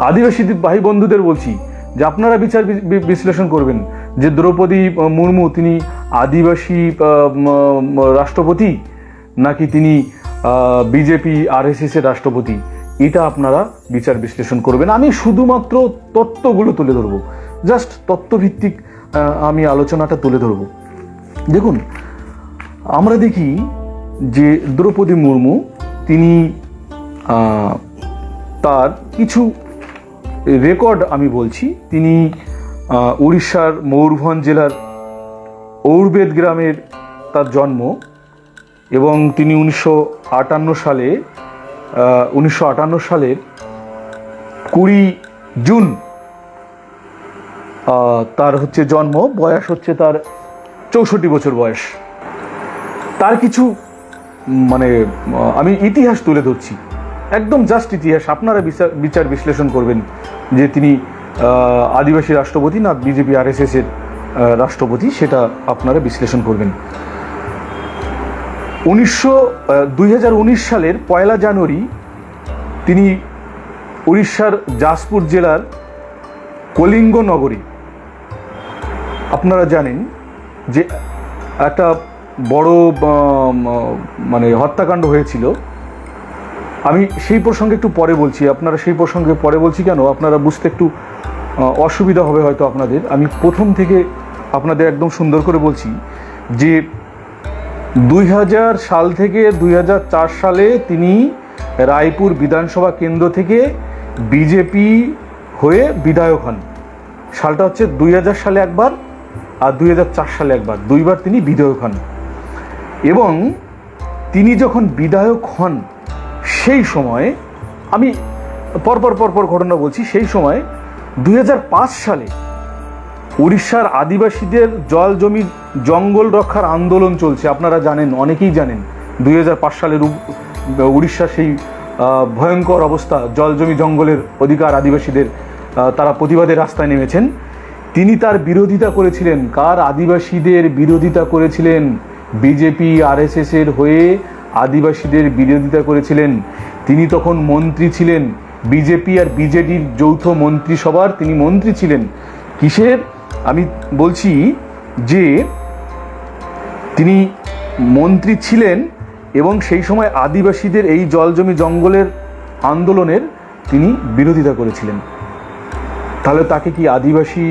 আদিবাসী ভাই বন্ধুদের বলছি যে আপনারা বিচার বিশ্লেষণ করবেন যে দ্রৌপদী মুর্মু তিনি আদিবাসী রাষ্ট্রপতি নাকি তিনি বিজেপি RSS এর রাষ্ট্রপতি, এটা আপনারা বিচার বিশ্লেষণ করবেন। আমি শুধুমাত্র তত্ত্বগুলো তুলে ধরবো, জাস্ট তত্ত্বভিত্তিক আমি আলোচনাটা তুলে ধরবো। দেখুন, আমরা দেখি যে দ্রৌপদী মুর্মু তিনি তার কিছু রেকর্ড আমি বলছি। তিনি উড়িষ্যার ময়ূরভঞ্জ জেলার ঔরবেদ গ্রামের তার জন্ম এবং তিনি 1958 সালের 20 জুন তার হচ্ছে জন্ম। বয়স হচ্ছে তার 64 বছর বয়স। তার কিছু আমি ইতিহাস তুলে ধরছি, একদম জাস্ট ইতিহাস। আপনারা বিচার বিশ্লেষণ করবেন যে তিনি আদিবাসী রাষ্ট্রপতি না বিজেপি RSS এর রাষ্ট্রপতি, সেটা আপনারা বিশ্লেষণ করবেন। 2019 সালের 1 জানুয়ারি তিনি উড়িষ্যার জাজপুর জেলার কলিঙ্গ নগরী, আপনারা জানেন যে একটা বড় হত্যাকাণ্ড হয়েছিল। আমি সেই প্রসঙ্গে একটু পরে বলছি, আপনারা সেই প্রসঙ্গে পরে বলছি কেন, আপনারা বুঝতে একটু অসুবিধা হবে হয়তো আপনাদের। আমি প্রথম থেকে আপনাদের একদম সুন্দর করে বলছি যে 2000 সাল থেকে 2004 সালে তিনি রায়পুর বিধানসভা কেন্দ্র থেকে বিজেপি হয়ে বিধায়ক হন। সালটা হচ্ছে 2000 সালে একবার আর 2004 সালে একবার, দুইবার তিনি বিধায়ক হন। এবং তিনি যখন বিধায়ক হন সেই সময়, আমি পরপর ঘটনা বলছি, সেই সময় 2005 সালে উড়িষ্যার আদিবাসীদের জল জমি জঙ্গল রক্ষার আন্দোলন চলছে। আপনারা জানেন, অনেকেই জানেন 2005 সালের উড়িষ্যার সেই ভয়ঙ্কর অবস্থা, জল জমি জঙ্গলের অধিকার আদিবাসীদের, তারা প্রতিবাদের রাস্তায় নেমেছেন। তিনি তার বিরোধিতা করেছিলেন। কার? আদিবাসীদের বিরোধিতা করেছিলেন। বিজেপি RSS এর হয়ে আদিবাসীদের বিরোধিতা করেছিলেন। তিনি তখন মন্ত্রী ছিলেন, বিজেপি আর বিজেডির যৌথ মন্ত্রিসভার তিনি মন্ত্রী ছিলেন। কিসের? আমি বলছি যে তিনি মন্ত্রী ছিলেন এবং সেই সময় আদিবাসীদের এই জল জমি জঙ্গলের আন্দোলনের তিনি বিরোধিতা করেছিলেন। তাহলে তাকে কি আদিবাসী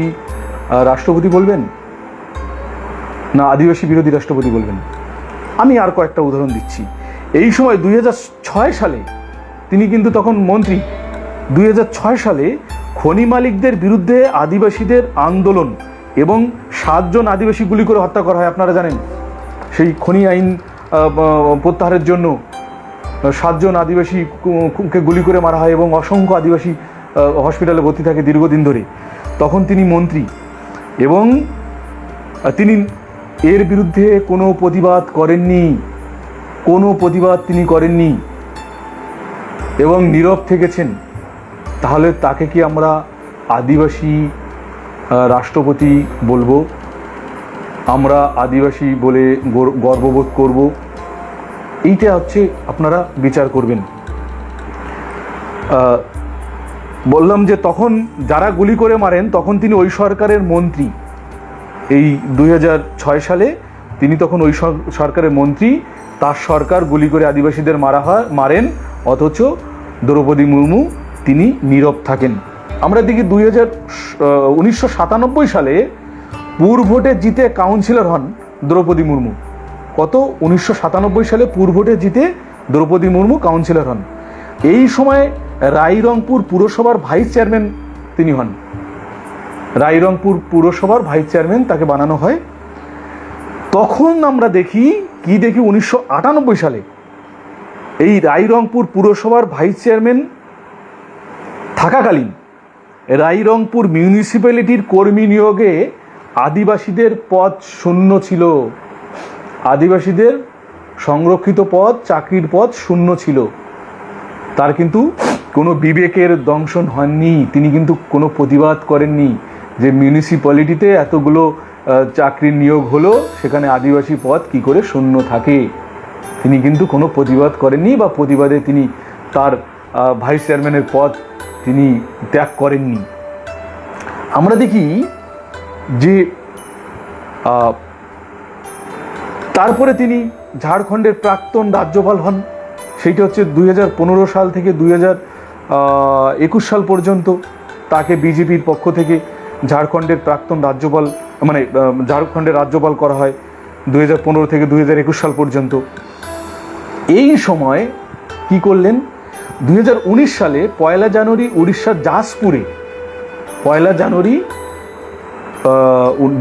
রাষ্ট্রপতি বলবেন, না আদিবাসী বিরোধী রাষ্ট্রপতি বলবেন? আমি আর কয়েকটা উদাহরণ দিচ্ছি। এই সময় 2006 সালে তিনি কিন্তু তখন মন্ত্রী। 2006 সালে খনি মালিকদের বিরুদ্ধে আদিবাসীদের আন্দোলন এবং 7 জন আদিবাসী গুলি করে হত্যা করা হয়, আপনারা জানেন। সেই খনি আইন প্রত্যাহারের জন্য 7 জন আদিবাসীকে গুলি করে মারা হয় এবং অসংখ্য আদিবাসী হসপিটালে ভর্তি থাকে দীর্ঘদিন ধরে। তখন তিনি মন্ত্রী এবং তিনি এর বিরুদ্ধে কোনো প্রতিবাদ করেননি, কোনো প্রতিবাদ তিনি করেননি এবং নীরব থেকেছেন। তাহলে তাকে কি আমরা আদিবাসী রাষ্ট্রপতি বলবো? আমরা আদিবাসী বলে গর্ববোধ করব? এইটা হচ্ছে আপনারা বিচার করবেন। বললাম যে তখন যারা গুলি করে মারেন তখন তিনি ওই সরকারের মন্ত্রী। এই 2006 সালে তিনি তখন ওই সরকারের মন্ত্রী। তার সরকার গুলি করে আদিবাসীদের মারেন, অথচ দ্রৌপদী মুর্মু তিনি নীরব থাকেন। আমরা দেখি 1997 সালে পুরভোটে জিতে কাউন্সিলর হন দ্রৌপদী মুর্মু। কত? 1997 সালে পুরভোটে জিতে দ্রৌপদী মুর্মু কাউন্সিলর হন। এই সময় রায়রংপুর পুরসভার ভাইস চেয়ারম্যান তিনি হন। রায়রংপুর পুরসভার ভাইস চেয়ারম্যান তাকে বানানো হয়। তখন আমরা দেখি 1998 সালে এই রায়রংপুর পুরসভার ভাইস চেয়ারম্যান থাকাকালীন রায়রংপুর মিউনিসিপ্যালিটির কর্মী নিয়োগে আদিবাসীদের পদ শূন্য ছিল। আদিবাসীদের সংরক্ষিত পদ, চাকরির পদ শূন্য ছিল। তার কিন্তু কোনো বিবেকের দংশন হয়নি, তিনি কিন্তু কোনো প্রতিবাদ করেননি যে মিউনিসিপ্যালিটিতে এতগুলো চাকরির নিয়োগ হলো, সেখানে আদিবাসী পদ কি করে শূন্য থাকে। তিনি কিন্তু কোনো প্রতিবাদ করেননি বা প্রতিবাদে তিনি তার ভাইস চেয়ারম্যানের পদ তিনি ত্যাগ করেননি। আমরা দেখি যে তারপরে তিনি ঝাড়খণ্ডের প্রাক্তন রাজ্যপাল হন। সেইটা হচ্ছে 2015 সাল থেকে 2021 সাল পর্যন্ত তাকে বিজেপির পক্ষ থেকে ঝাড়খণ্ডের প্রাক্তন রাজ্যপাল ঝাড়খণ্ডের রাজ্যপাল করা হয় 2015 থেকে 2021 সাল পর্যন্ত। এই সময় কি করলেন? 2019 সালে 1 জানুয়ারি উড়িষ্যার জাসপুরে 1 জানুয়ারি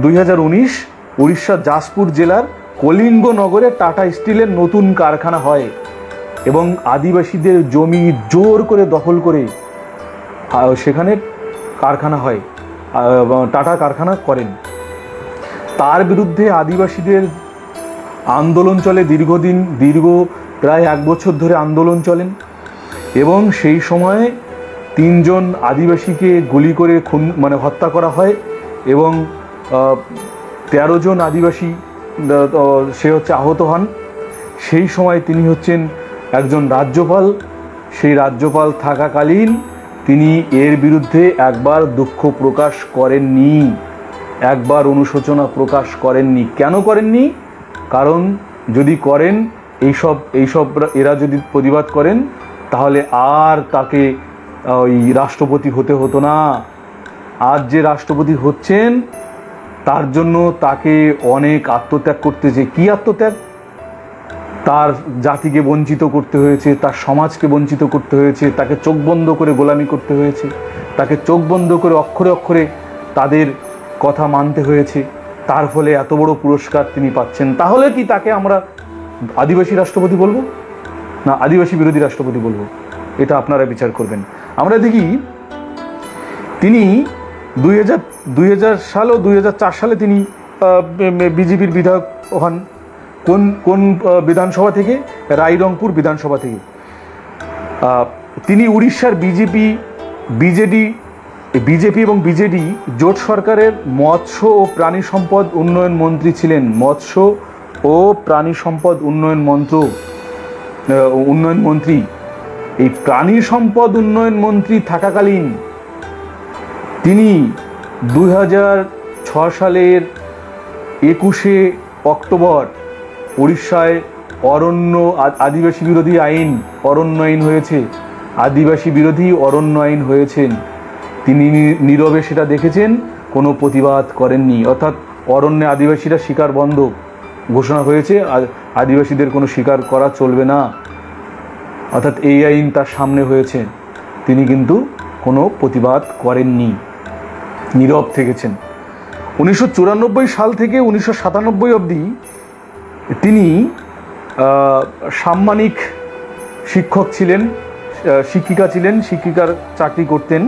2019 উড়িষ্যার জাসপুর জেলার কলিঙ্গ নগরে টাটা স্টিলের নতুন কারখানা হয় এবং আদিবাসীদের জমি জোর করে দখল করে সেখানে কারখানা হয়, টাটা কারখানা করেন। তার বিরুদ্ধে আদিবাসীদের আন্দোলন চলে দীর্ঘ প্রায় 1 বছর ধরে আন্দোলন চলেন এবং সেই সময়ে 3 জন আদিবাসীকে গুলি করে হত্যা করা হয় এবং 13 জন আদিবাসী সে হচ্ছে আহত হন। সেই সময় তিনি হচ্ছেন একজন রাজ্যপাল। সেই রাজ্যপাল থাকাকালীন তিনি এর বিরুদ্ধে একবার দুঃখ প্রকাশ করেননি, একবার অনুশোচনা প্রকাশ করেননি। কেন করেননি? কারণ যদি করেন এইসব এরা যদি প্রতিবাদ করেন তাহলে আর তাকে ওই রাষ্ট্রপতি হতে হতো না। আজ যে রাষ্ট্রপতি হচ্ছেন তার জন্য তাকে অনেক আত্মত্যাগ করতে হয়েছে। কী আত্মত্যাগ? তার জাতিকে বঞ্চিত করতে হয়েছে, তার সমাজকে বঞ্চিত করতে হয়েছে, তাকে চোখ বন্ধ করে গোলামি করতে হয়েছে, তাকে চোখ বন্ধ করে অক্ষরে অক্ষরে তাদের কথা মানতে হয়েছে। তার ফলে এত বড় পুরস্কার তিনি পাচ্ছেন। তাহলে কি তাকে আমরা আদিবাসী রাষ্ট্রপতি বলবো, না আদিবাসী বিরোধী রাষ্ট্রপতি বলবো? এটা আপনারা বিচার করবেন। আমরা দেখি তিনি 2000 সাল ও 2004 সালে তিনি বিজেপির বিধায়ক হন। কোন বিধানসভা থেকে? রায়রংপুর বিধানসভা থেকে। তিনি উড়িষ্যার বিজেপি এবং বিজেডি জোট সরকারের মৎস্য ও প্রাণী সম্পদ উন্নয়ন মন্ত্রী ছিলেন। মৎস্য ও প্রাণী সম্পদ উন্নয়ন মন্ত্রী। এই প্রাণী সম্পদ উন্নয়ন মন্ত্রী থাকাকালীন তিনি 2006 সালের 21শে অক্টোবর উড়িষ্যায় আদিবাসী বিরোধী অরণ্য আইন হয়েছে। আদিবাসী বিরোধী অরণ্য আইন হয়েছেন। তিনি নীরবে সেটা দেখেছেন, কোনো প্রতিবাদ করেননি। অর্থাৎ অরণ্যে আদিবাসীরা শিকার বন্ধ ঘোষণা হয়েছে, আদিবাসীদের কোনো শিকার করা চলবে না, অর্থাৎ এই আইন তার সামনে হয়েছে, তিনি কিন্তু কোনো প্রতিবাদ করেননি, নীরব থেকেছেন। 1994 সাল থেকে 1997 অবধি তিনি সাম্মানিক শিক্ষক ছিলেন, শিক্ষিকা ছিলেন, শিক্ষিকার চাকরি করতেন।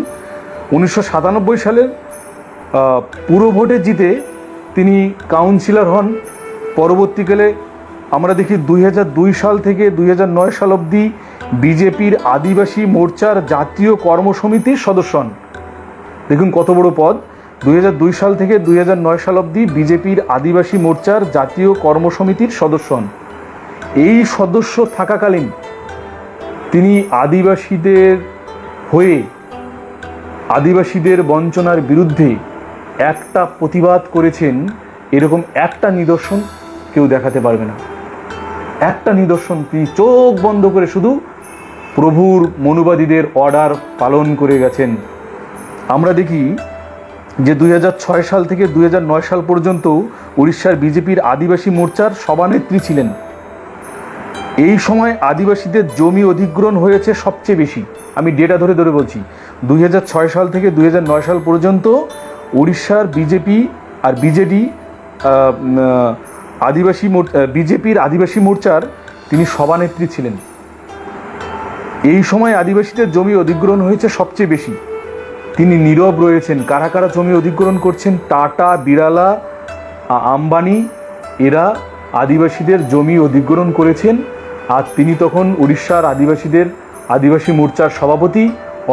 1997 সালের পুরো ভোটে জিতে তিনি কাউন্সিলর হন। পরবর্তীকালে আমরা দেখি 2002 সাল থেকে 2009 সাল অবধি বিজেপির আদিবাসী মোর্চার জাতীয় কর্মসমিতির সদস্য হন। দেখুন কত বড় পদ। 2002 সাল থেকে 2009 সাল অবধি বিজেপির আদিবাসী মোর্চার জাতীয় কর্মসমিতির সদস্য হন। এই সদস্য থাকাকালীন তিনি আদিবাসীদের হয়ে, আদিবাসীদের বঞ্চনার বিরুদ্ধে একটা প্রতিবাদ করেছেন, এরকম একটা নিদর্শন কেউ দেখাতে পারবে না। একটা নিদর্শন, তিনি চোখ বন্ধ করে শুধু প্রভুর মনুবাদীদের অর্ডার পালন করে গেছেন। আমরা দেখি যে 2006 সাল থেকে 2009 সাল পর্যন্ত উড়িষ্যার বিজেপির আদিবাসী মোর্চার সভানেত্রী ছিলেন। এই সময় আদিবাসীদের জমি অধিগ্রহণ হয়েছে সবচেয়ে বেশি। আমি ডেটা ধরে ধরে বলছি, 2006 সাল থেকে 2009 সাল পর্যন্ত উড়িষ্যার বিজেপি আর বিজেডি বিজেপির আদিবাসী মোর্চার তিনি সভানেত্রী ছিলেন। এই সময় আদিবাসীদের জমি অধিগ্রহণ হয়েছে সবচেয়ে বেশি। তিনি নীরব রয়েছেন। কারা কারা জমি অধিগ্রহণ করছেন? টাটা, বিড়ালা, আম্বানি, এরা আদিবাসীদের জমি অধিগ্রহণ করেছেন। আর তিনি তখন উড়িষ্যার আদিবাসী মোর্চার সভাপতি,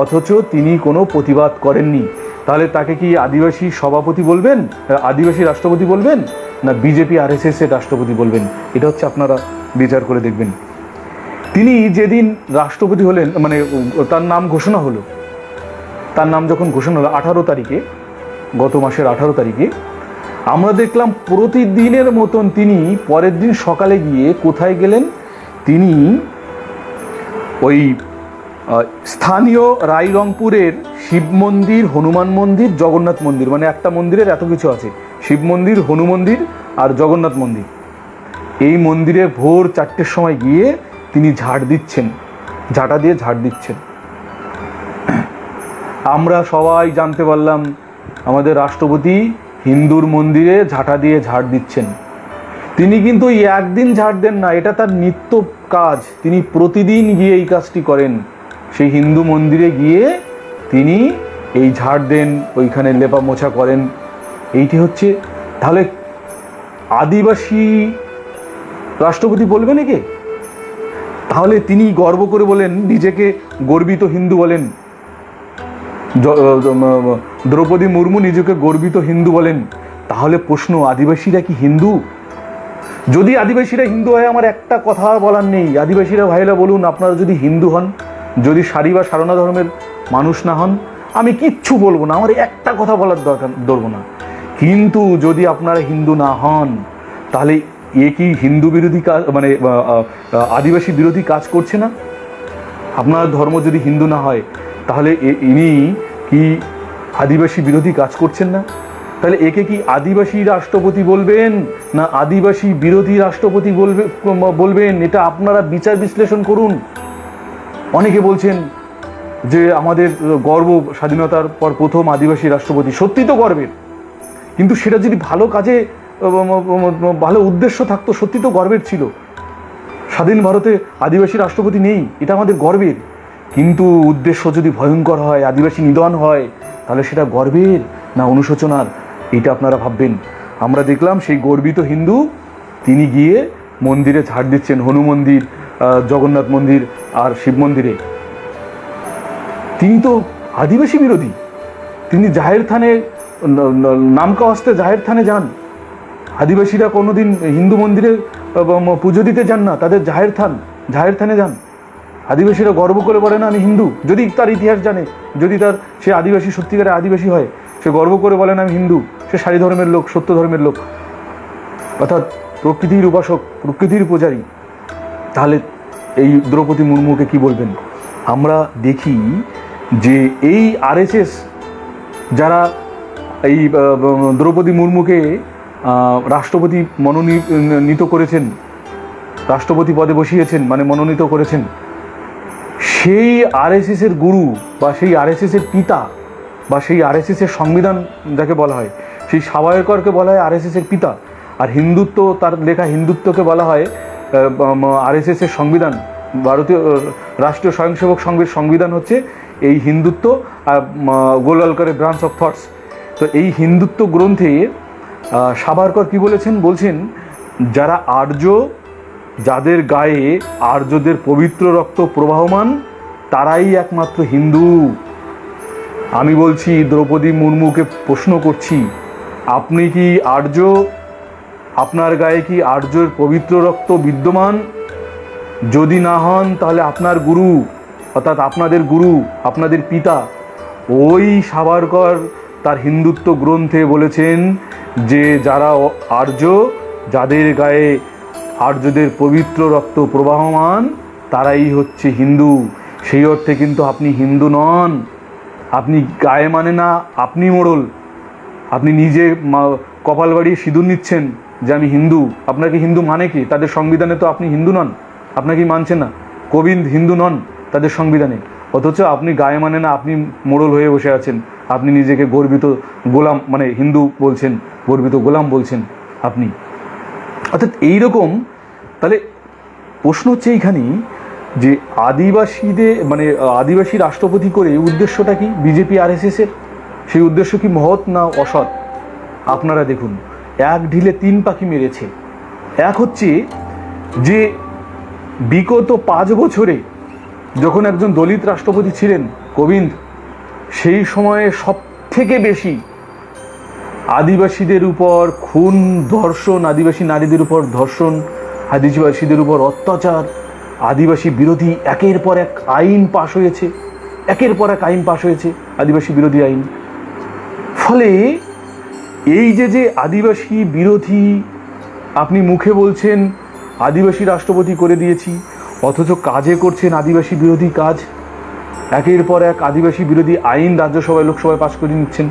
অথচ তিনি কোনো প্রতিবাদ করেননি। তাহলে তাকে কি আদিবাসী সভাপতি বলবেন, আদিবাসী রাষ্ট্রপতি বলবেন, না বিজেপি RSS এর রাষ্ট্রপতি বলবেন? এটা হচ্ছে আপনারা বিচার করে দেখবেন। তিনি যেদিন রাষ্ট্রপতি হলেন, মানে তার নাম ঘোষণা হলো, তার নাম যখন ঘোষণা হলো 18 তারিখে, গত মাসের 18 তারিখে, আমরা দেখলাম প্রতিদিনের মতন তিনি পরের দিন সকালে গিয়ে কোথায় গেলেন? তিনি ওই স্থানীয় রায়রংপুরের শিব মন্দির, হনুমান মন্দির, জগন্নাথ মন্দির, মানে একটা মন্দিরের এত কিছু আছে, শিব মন্দির, হনু মন্দির আর জগন্নাথ মন্দির। এই মন্দিরে ভোর 4টের সময় গিয়ে তিনি ঝাড় দিচ্ছেন, ঝাঁটা দিয়ে ঝাড় দিচ্ছেন। আমরা সবাই জানতে পারলাম আমাদের রাষ্ট্রপতি হিন্দুর মন্দিরে ঝাঁটা দিয়ে ঝাড় দিচ্ছেন। তিনি কিন্তু একদিন ঝাড় দেন না, এটা তার নিত্য কাজ। তিনি প্রতিদিন গিয়ে এই কাজটি করেন। সেই হিন্দু মন্দিরে গিয়ে তিনি এই ঝাড় দেন, ওইখানে লেপা মোছা করেন। এইটি হচ্ছে, তাহলে আদিবাসী রাষ্ট্রপতি বলবেন একে? তাহলে তিনি গর্ব করে বলেন, নিজেকে গর্বিত হিন্দু বলেন। দ্রৌপদী মুর্মু নিজেকে গর্বিত হিন্দু বলেন। তাহলে প্রশ্ন, আদিবাসীরা কি হিন্দু? যদি আদিবাসীরা হিন্দু হয়, আমার একটা কথা বলার নেই। আদিবাসীরা ভাইরা বলুন, আপনারা যদি হিন্দু হন, যদি সারি বা সারনা ধর্মের মানুষ না হন, আমি কিচ্ছু বলবো না, আমার একটা কথা বলার দরকার ধরবো না। কিন্তু যদি আপনারা হিন্দু না হন, তাহলে এ কি হিন্দু বিরোধী কাজ, মানে আদিবাসী বিরোধী কাজ করছে না? আপনার ধর্ম যদি হিন্দু না হয়, তাহলে ইনি কি আদিবাসী বিরোধী কাজ করছেন না? তাহলে একে কি আদিবাসী রাষ্ট্রপতি বলবেন, না আদিবাসী বিরোধী রাষ্ট্রপতি বলবেন? এটা আপনারা বিচার বিশ্লেষণ করুন। অনেকে বলছেন যে আমাদের গর্ব, স্বাধীনতার পর প্রথম আদিবাসী রাষ্ট্রপতি। সত্যি তো গর্বের, কিন্তু সেটা যদি ভালো কাজে, ভালো উদ্দেশ্য থাকতো, সত্যি তো গর্বের ছিল। স্বাধীন ভারতে আদিবাসী রাষ্ট্রপতি নেই, এটা আমাদের গর্বের। কিন্তু উদ্দেশ্য যদি ভয়ঙ্কর হয়, আদিবাসী নিধন হয়, তাহলে সেটা গর্বের না অনুশোচনার? এটা আপনারা ভাববেন। আমরা দেখলাম সেই গর্বিত হিন্দু তিনি গিয়ে মন্দিরে ঝাড় দিচ্ছেন, হনু মন্দির, জগন্নাথ মন্দির আর শিব মন্দিরে। তিনি তো আদিবাসী বিরোধী। তিনি জাহের থানে, নামকা হস্তে জাহের থানে যান। আদিবাসীরা কোনোদিন হিন্দু মন্দিরে পুজো দিতে যান না, তাদের জাহের থানে যান। আদিবাসীরা গর্ব করে বলে না আমি হিন্দু, যদি তার ইতিহাস জানে, যদি তার সে আদিবাসী সত্যিকারের আদিবাসী হয়, সে গর্ব করে বলে না আমি হিন্দু, সে সারি ধর্মের লোক, সত্য ধর্মের লোক, অর্থাৎ প্রকৃতির উপাসক, প্রকৃতির পূজারী। তাহলে এই দ্রৌপদী মুর্মুকে কি বলবেন? আমরা দেখি যে এই RSS যারা এই দ্রৌপদী মুর্মুকে রাষ্ট্রপতি মনোনীত করেছেন, রাষ্ট্রপতি পদে বসিয়েছেন, মানে মনোনীত করেছেন, সেই আরএসএসের গুরু বা সেই আরএসএসের পিতা বা সেই আরএসএসের সংবিধান যাকে বলা হয়, সেই সাভারকরকে বলা হয় আরএসএসের পিতা। আর হিন্দুত্ব, তার লেখা হিন্দুত্বকে বলা হয় আরএসএসের সংবিধান। ভারতীয় রাষ্ট্রীয় স্বয়ংসেবক সংঘের সংবিধান হচ্ছে এই হিন্দুত্ব আর গোলওয়ালকরের ব্রাঞ্চ অফ থটস। তো এই হিন্দুত্ব গ্রন্থে সাভারকর কি বলেছেন? বলছেন যারা আর্য, যাদের গায়ে আর্যদের পবিত্র রক্ত প্রবাহমান, তারাই একমাত্র হিন্দু। আমি বলছি, দ্রৌপদী মুর্মুকে প্রশ্ন করছি, আপনি কি আর্য? আপনার গায়ে কি আর্যের পবিত্র রক্ত বিদ্যমান? যদি না হন তাহলে আপনার গুরু, অর্থাৎ আপনাদের গুরু, আপনাদের পিতা ওই সাভারকর তার হিন্দুত্ব গ্রন্থে বলেছেন যে যারা আর্য, যাদের গায়ে আর্যদের পবিত্র রক্ত প্রবাহমান, তারাই হচ্ছে হিন্দু। সেই অর্থে কিন্তু আপনি হিন্দু নন। আপনি গায়ে মানে না, আপনি মোড়ল। আপনি নিজে কপাল বাড়িয়ে সিঁদুর নিচ্ছেন যে আমি হিন্দু। আপনাকে হিন্দু মানে কি? তাদের সংবিধানে তো আপনি হিন্দু নন, আপনাকে মানছেন না। কোবিন্দ হিন্দু নন তাদের সংবিধানে, অথচ আপনি গায়ে মানে না, আপনি মোড়ল হয়ে বসে আছেন। আপনি নিজেকে গর্বিত গোলাম, মানে হিন্দু বলছেন, গর্বিত গোলাম বলছেন আপনি। অর্থাৎ এইরকম। তাহলে প্রশ্ন হচ্ছে এইখানেই যে আদিবাসীদের, মানে আদিবাসী রাষ্ট্রপতি করে উদ্দেশ্যটা কি বিজেপি আরএসএসের? সেই উদ্দেশ্য কি মহৎ না অসৎ? আপনারা দেখুন, এক ঢিলে তিন পাখি মেরেছে। এক হচ্ছে যে বিগত 5 বছরে যখন একজন দলিত রাষ্ট্রপতি ছিলেন কোবিন্দ, সেই সময়ে সব থেকে বেশি আদিবাসীদের উপর খুন, ধর্ষণ, আদিবাসী নারীদের উপর ধর্ষণ, আদিবাসীদের উপর অত্যাচার, আদিবাসী বিরোধী একের পর এক আইন পাশ হয়েছে, একের পর এক আইন পাশ হয়েছে, আদিবাসী বিরোধী আইন। ফলে এই যে আদিবাসী বিরোধী, আপনি মুখে বলছেন আদিবাসী রাষ্ট্রপতি করে দিয়েছি, অথচ কাজে করছেন আদিবাসী বিরোধী কাজ। একের পর এক আদিবাসী বিরোধী আইন রাজ্যসভায়, লোকসভায় পাশ করে নিচ্ছেন।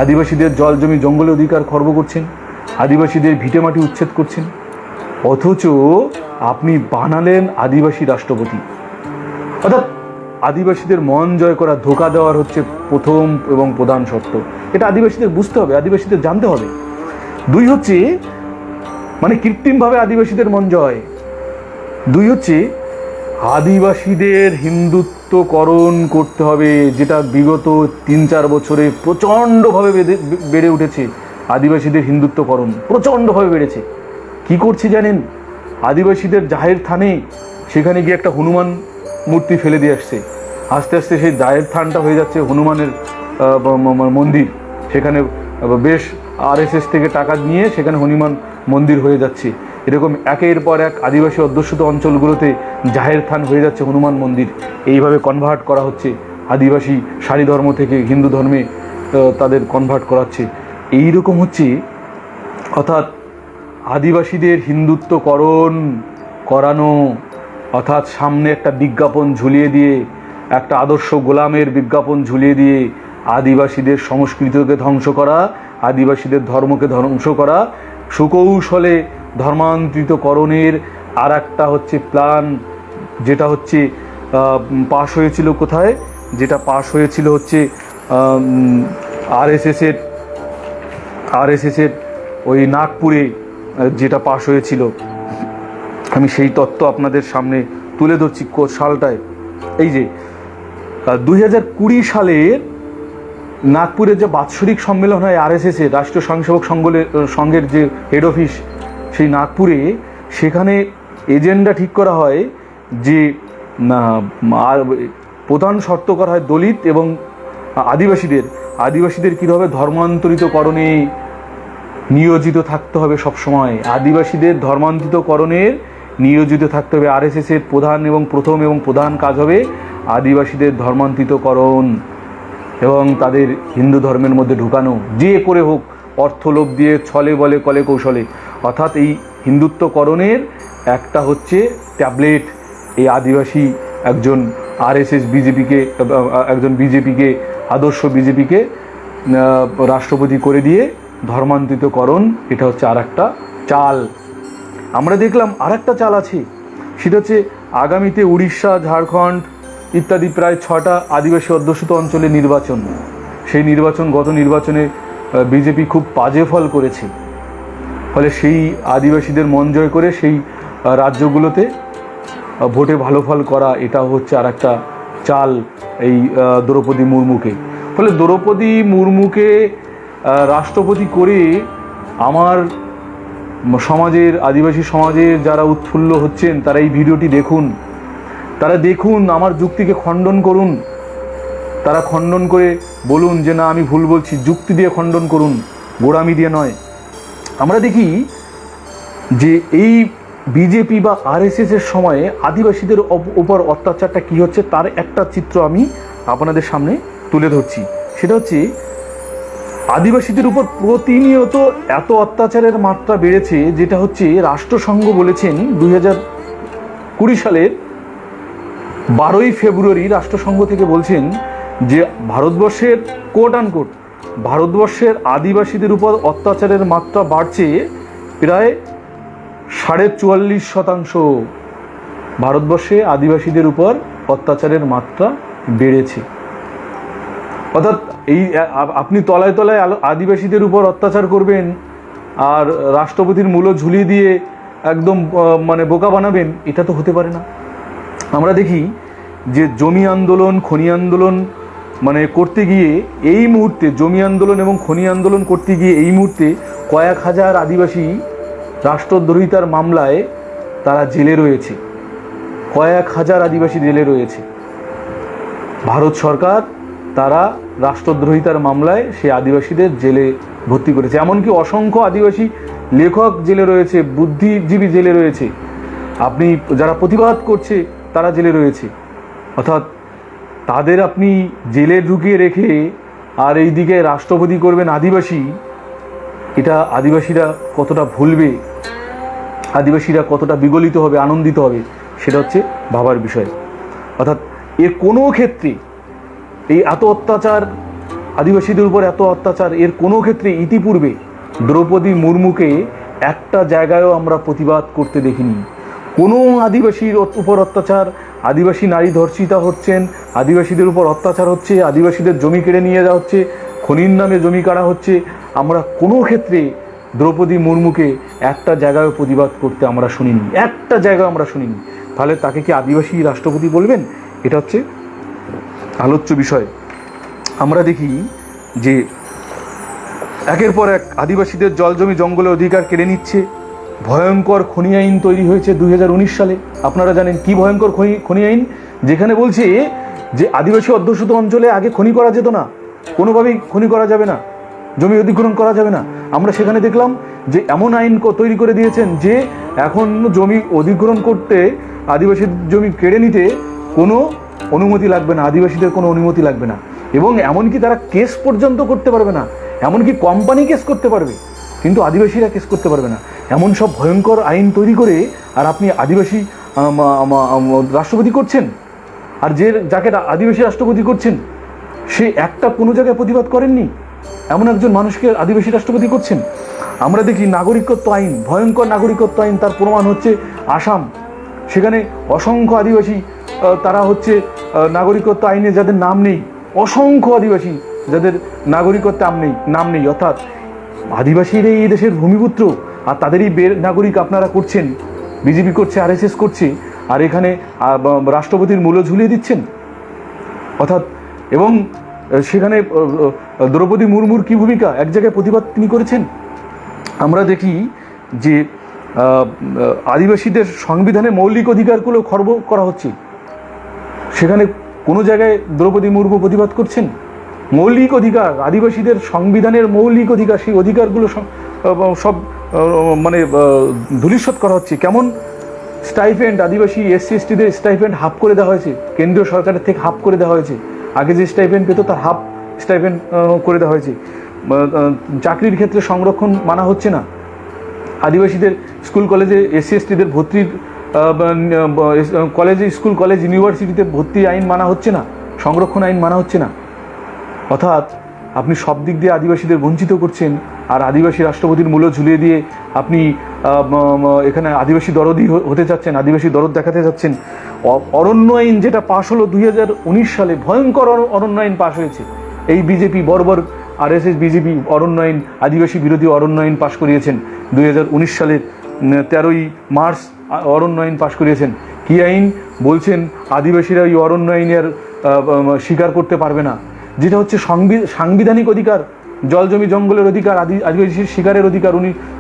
আদিবাসীদের জল জমি জঙ্গলের অধিকার খর্ব করছেন, আদিবাসীদের ভিটেমাটি উচ্ছেদ করছেন, অথচ আপনি বানালেন আদিবাসী রাষ্ট্রপতি। অর্থাৎ আদিবাসীদের মন জয় করা, ধোঁকা দেওয়ার হচ্ছে প্রথম এবং প্রধান শর্ত। এটা আদিবাসীদের বুঝতে হবে, আদিবাসীদের জানতে হবে। 2 হচ্ছে মানে কৃত্রিমভাবে আদিবাসীদের মন জয়। 2 হচ্ছে আদিবাসীদের হিন্দুত্বকরণ করতে হবে, যেটা বিগত 3-4 বছরে প্রচণ্ডভাবে বেড়ে উঠেছে। আদিবাসীদের হিন্দুত্বকরণ প্রচণ্ডভাবে বেড়েছে। কি করছে জানেন? আদিবাসীদের জাহের থানে, সেখানে গিয়ে একটা হনুমান মূর্তি ফেলে দিয়ে আসছে। আস্তে আস্তে সেই জাহের থানটা হয়ে যাচ্ছে হনুমানের মন্দির। সেখানে বেশ আরএসএস থেকে টাকা নিয়ে সেখানে হনুমান মন্দির হয়ে যাচ্ছে। এরকম একের পর এক আদিবাসী অধ্যুষিত অঞ্চলগুলোতে জাহের থান হয়ে যাচ্ছে হনুমান মন্দির। এইভাবে কনভার্ট করা হচ্ছে, আদিবাসী সারি ধর্ম থেকে হিন্দু ধর্মে তাদের কনভার্ট করাচ্ছে। এইরকম হচ্ছে। অর্থাৎ আদিবাসীদের হিন্দুত্বকরণ করানো, অর্থাৎ সামনে একটা বিজ্ঞাপন ঝুলিয়ে দিয়ে, একটা আদর্শ গোলামের বিজ্ঞাপন ঝুলিয়ে দিয়ে আদিবাসীদের সংস্কৃতিকে ধ্বংস করা, আদিবাসীদের ধর্মকে ধ্বংস করা, সুকৌশলে ধর্মান্তরিতকরণের আর একটা হচ্ছে প্ল্যান, যেটা হচ্ছে পাশ হয়েছিল কোথায়? যেটা পাশ হয়েছিল হচ্ছে আরএসএসের ওই নাগপুরে যেটা পাশ হয়েছিল। আমি সেই তত্ত্ব আপনাদের সামনে তুলে ধরছি সালটায়। এই যে 2020 সালের নাগপুরের যে বাৎসরিক সম্মেলন হয় আরএসএসের, রাষ্ট্রীয় স্বয়ংসেবক সংঘের যে হেড অফিস, সেই নাগপুরে, সেখানে এজেন্ডা ঠিক করা হয় যে প্রধান শর্ত করা হয় দলিত এবং আদিবাসীদের কীভাবে ধর্মান্তরিতকরণে নিয়োজিত থাকতে হবে সবসময়। আদিবাসীদের ধর্মান্তরিতকরণের নিয়োজিত থাকতে হবে। আরএসএসের প্রধান এবং প্রধান কাজ হবে আদিবাসীদের ধর্মান্তরিতকরণ এবং তাদের হিন্দু ধর্মের মধ্যে ঢুকানো, যে করে হোক, অর্থলোভ দিয়ে, ছলে বলে কলে কৌশলে। অর্থাৎ এই হিন্দুত্বকরণের একটা হচ্ছে ট্যাবলেট। এই আদিবাসী একজন আরএসএস বিজেপিকে, একজন বিজেপিকে, আদর্শ বিজেপিকে রাষ্ট্রপতি করে দিয়ে ধর্মান্তরিতকরণ, এটা হচ্ছে আর একটা চাল। আমরা দেখলাম আর একটা চাল আছে, সেটা হচ্ছে আগামীতে উড়িষ্যা, ঝাড়খণ্ড ইত্যাদি প্রায় 6টা আদিবাসী অধ্যুষিত অঞ্চলে নির্বাচন। সেই গত নির্বাচনে বিজেপি খুব বাজে ফল করেছে, ফলে সেই আদিবাসীদের মন জয় করে সেই রাজ্যগুলোতে ভোটে ভালো ফল করা, এটা হচ্ছে আর একটা চাল এই দ্রৌপদী মুর্মুকে। ফলে দ্রৌপদী মুর্মুকে রাষ্ট্রপতি করে আমার সমাজের, আদিবাসী সমাজের যারা উৎফুল্ল হচ্ছেন তারা এই ভিডিওটি দেখুন, তারা দেখুন, আমার যুক্তিকে খণ্ডন করুন, তারা খণ্ডন করে বলুন যে না আমি ভুল বলছি, যুক্তি দিয়ে খণ্ডন করুন, গোড়ামি দিয়ে নয়। আমরা দেখি যে এই বিজেপি বা আরএসএসের সময়ে আদিবাসীদের উপর অত্যাচারটা কী হচ্ছে তার একটা চিত্র আমি আপনাদের সামনে তুলে ধরছি। সেটা হচ্ছে আদিবাসীদের উপর প্রতিনিয়ত এত অত্যাচারের মাত্রা বেড়েছে, যেটা হচ্ছে রাষ্ট্রসংঘ বলেছেন 2020 সালের 12ই ফেব্রুয়ারি রাষ্ট্রসংঘ থেকে বলছেন যে ভারতবর্ষের কোট আনকোট ভারতবর্ষের আদিবাসীদের উপর অত্যাচারের মাত্রা বাড়ছে প্রায় 44.5%। ভারতবর্ষে আদিবাসীদের উপর অত্যাচারের মাত্রা বেড়েছে। অর্থাৎ এই আপনি তলায় তলায় আদিবাসীদের উপর অত্যাচার করবেন আর রাষ্ট্রপতির মূল্য ঝুলিয়ে দিয়ে একদম মানে বোকা বানাবেন, এটা তো হতে পারে না। আমরা দেখি যে জমি আন্দোলন, খনি আন্দোলন মানে করতে গিয়ে এই মুহূর্তে, জমি আন্দোলন এবং খনি আন্দোলন করতে গিয়ে এই মুহূর্তে কয়েক হাজার আদিবাসী রাষ্ট্রদ্রোহিতার মামলায় তারা জেলে রয়েছে, কয়েক হাজার আদিবাসী জেলে রয়েছে। ভারত সরকার তারা রাষ্ট্রদ্রোহিতার মামলায় সেই আদিবাসীদের জেলে ভর্তি করেছে। এমনকি অসংখ্য আদিবাসী লেখক জেলে রয়েছে, বুদ্ধিজীবী জেলে রয়েছে, আপনি যারা প্রতিবাদ করছে তারা জেলে রয়েছে। অর্থাৎ তাদের আপনি জেলে ঢুকিয়ে রেখে আর এই দিকে রাষ্ট্রপতি করবেন আদিবাসী, এটা আদিবাসীরা কতটা ভুলবে, আদিবাসীরা কতটা বিগলিত হবে, আনন্দিত হবে, সেটা হচ্ছে ভাবার বিষয়। অর্থাৎ এর কোনো ক্ষেত্রে এই এত অত্যাচার, আদিবাসীদের উপর এত অত্যাচার, এর কোনো ক্ষেত্রে ইতিপূর্বে দ্রৌপদী মুর্মুকে একটা জায়গায়ও আমরা প্রতিবাদ করতে দেখিনি। কোনো আদিবাসীর উপর অত্যাচার, আদিবাসী নারী ধর্ষিতা হচ্ছেন, আদিবাসীদের উপর অত্যাচার হচ্ছে, আদিবাসীদের জমি কেড়ে নিয়ে যাওয়া হচ্ছে, খনির নামে জমি কাটা হচ্ছে, আমরা কোনো ক্ষেত্রে দ্রৌপদী মুর্মুকে একটা জায়গায় প্রতিবাদ করতে আমরা শুনিনি, একটা জায়গায় আমরা শুনিনি। তাহলে তাকে কি আদিবাসী রাষ্ট্রপতি বলবেন? এটা হচ্ছে আলোচ্য বিষয়। আমরা দেখি যে একের পর এক আদিবাসীদের জল জমি জঙ্গলের অধিকার কেড়ে নিচ্ছে। ভয়ঙ্কর খনি আইন তৈরি হয়েছে 2019 সালে। আপনারা জানেন কি ভয়ঙ্কর খনি আইন, যেখানে বলছে যে আদিবাসী অধ্যুষিত অঞ্চলে আগে খনি করা যেত না, কোনোভাবেই খনি করা যাবে না, জমি অধিগ্রহণ করা যাবে না। আমরা সেখানে দেখলাম যে এমন আইন তৈরি করে দিয়েছেন যে এখন জমি অধিগ্রহণ করতে, আদিবাসীর জমি কেড়ে নিতে কোনো অনুমতি লাগবে না, আদিবাসীদের কোনো অনুমতি লাগবে না, এবং এমনকি তারা কেস পর্যন্ত করতে পারবে না, এমনকি কোম্পানি কেস করতে পারবে, কিন্তু আদিবাসীরা কেস করতে পারবে না। এমন সব ভয়ঙ্কর আইন তৈরি করে আর আপনি আদিবাসী রাষ্ট্রপতি করছেন, আর যাকে আদিবাসী রাষ্ট্রপতি করছেন সে একটা কোনো জায়গায় প্রতিবাদ করেননি, এমন একজন মানুষকে আদিবাসী রাষ্ট্রপতি করছেন। আমরা দেখি নাগরিকত্ব আইন, ভয়ঙ্কর নাগরিকত্ব আইন, তার প্রমাণ হচ্ছে আসাম। সেখানে অসংখ্য আদিবাসী তারা হচ্ছে নাগরিকত্ব আইনে যাদের নাম নেই, অসংখ্য আদিবাসী যাদের নাগরিকত্ব নাম নেই। অর্থাৎ আদিবাসীরাই এই দেশের ভূমিপুত্র, আর তাদেরই নাগরিক আপনারা করছেন, বিজেপি করছে, আরএসএস করছে, আর এখানে রাষ্ট্রপতির মূল্য ঝুলিয়ে দিচ্ছেন। অর্থাৎ এবং সেখানে দ্রৌপদী মুর্মুর কী ভূমিকা, এক জায়গায় প্রতিবাদ তিনি করেছেন। আমরা দেখি যে আদিবাসীদের সংবিধানে মৌলিক অধিকারগুলো খর্ব করা হচ্ছে, সেখানে কোনো জায়গায় দ্রৌপদী মুর্মু প্রতিবাদ করছেন। মৌলিক অধিকার, আদিবাসীদের সংবিধানের মৌলিক অধিকার, সেই অধিকারগুলো সব মানে ধূলিসাৎ করা হচ্ছে। কেমন স্টাইপেন্ড, আদিবাসী এসসি এসটিদের স্টাইপেন্ড হাফ করে দেওয়া হয়েছে, কেন্দ্রীয় সরকারের থেকে হাফ করে দেওয়া হয়েছে। আগে যে স্টাইপেন্ড পেত তার হাফ স্টাইপেন্ড করে দেওয়া হয়েছে। চাকরির ক্ষেত্রে সংরক্ষণ মানা হচ্ছে না, আদিবাসীদের স্কুল কলেজে এসসি এসটিদের ভর্তির কলেজে, স্কুল কলেজ ইউনিভার্সিটিতে ভর্তি আইন মানা হচ্ছে না, সংরক্ষণ আইন মানা হচ্ছে না। অর্থাৎ আপনি সব দিক দিয়ে আদিবাসীদের বঞ্চিত করছেন, আর আদিবাসী রাষ্ট্রপতির মূল্য ঝুলিয়ে দিয়ে আপনি এখানে আদিবাসী দরদই হতে চাচ্ছেন, আদিবাসী দরদ দেখাতে চাচ্ছেন। অরণ্য আইন যেটা পাশ হলো 2019 সালে, ভয়ঙ্কর অরণ্য আইন পাশ হয়েছে। এই বিজেপি বর্বর RSS বিজেপি অরণ্য আইন, আদিবাসী বিরোধী অরণ্য আইন পাশ করিয়েছেন 2019 সালের 13ই মার্চ অরণ্য আইন পাশ করিয়েছেন। কী আইন বলছেন? আদিবাসীরা ওই অরণ্য আইনের স্বীকার করতে পারবে না, যেটা হচ্ছে সাংবিধানিক অধিকার, জল জমি জঙ্গলের অধিকার, আদিবাসীর শিকারের অধিকার।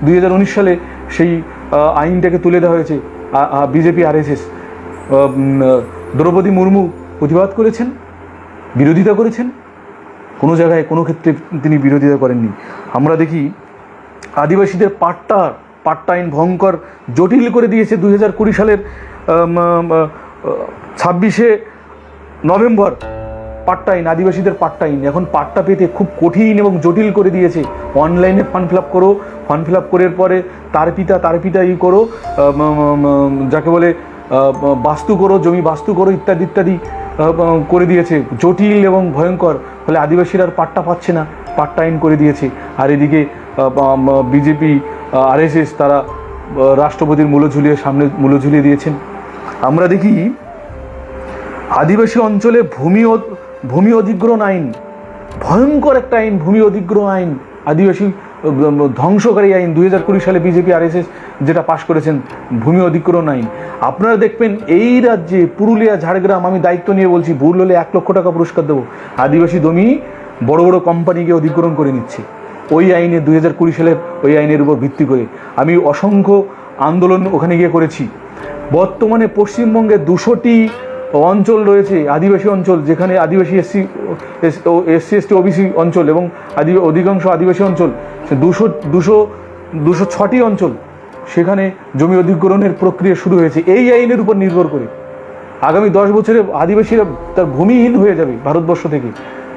2019 সালে সেই আইনটাকে তুলে দেওয়া হয়েছে। বিজেপি RSS দ্রৌপদী মুর্মু প্রতিবাদ করেছেন, বিরোধিতা করেছেন, কোনো জায়গায় কোনো ক্ষেত্রে তিনি বিরোধিতা করেননি। আমরা দেখি আদিবাসীদের পাট্টা আইন ভয়ঙ্কর জটিল করে দিয়েছে 2020 সালের 26শে নভেম্বর। পাট্টা আইন, আদিবাসীদের পাট্টা আইন এখন পাট্টা পেতে খুব কঠিন এবং জটিল করে দিয়েছে। অনলাইনে ফর্ম ফিল আপ করার পরে তার পিতা করো, যাকে বলে বাস্তু করো, জমি বাস্তু করো, ইত্যাদি ইত্যাদি করে দিয়েছে, জটিল এবং ভয়ঙ্কর। ফলে আদিবাসীরা আর পাট্টা পাচ্ছে না, পাট্টা আইন করে দিয়েছে। আর এদিকে বিজেপি RSS তারা রাষ্ট্রপতির সামনে মূল্য ঝুলিয়ে দিয়েছেন। আমরা দেখি আদিবাসী অঞ্চলে ভূমি অধিগ্রহণ আইন, ভয়ঙ্কর একটা আইন, ভূমি অধিগ্রহণ আইন, আদিবাসী ধ্বংসকারী আইন 2020 সালে বিজেপি RSS যেটা পাশ করেছেন, ভূমি অধিগ্রহণ আইন। আপনারা দেখবেন এই রাজ্যে পুরুলিয়া, ঝাড়গ্রাম, আমি দায়িত্ব নিয়ে বলছি, ভুল হলে 1 লক্ষ টাকা পুরস্কার দেবো, আদিবাসী জমি বড় বড় কোম্পানিকে অধিগ্রহণ করে নিচ্ছে ওই আইনে, 2020 সালের ওই আইনের উপর ভিত্তি করে। আমি অসংখ্য আন্দোলন ওখানে গিয়ে করেছি। বর্তমানে পশ্চিমবঙ্গে 200টি অঞ্চল রয়েছে, আদিবাসী অঞ্চল, যেখানে আদিবাসী SC ST OBC অঞ্চল এবং অধিকাংশ আদিবাসী অঞ্চল, 206টি অঞ্চল, সেখানে জমি অধিগ্রহণের প্রক্রিয়া শুরু হয়েছে এই আইনের উপর নির্ভর করে। আগামী 10 বছরে আদিবাসীরা তার ভূমিহীন হয়ে যাবে, ভারতবর্ষ থেকে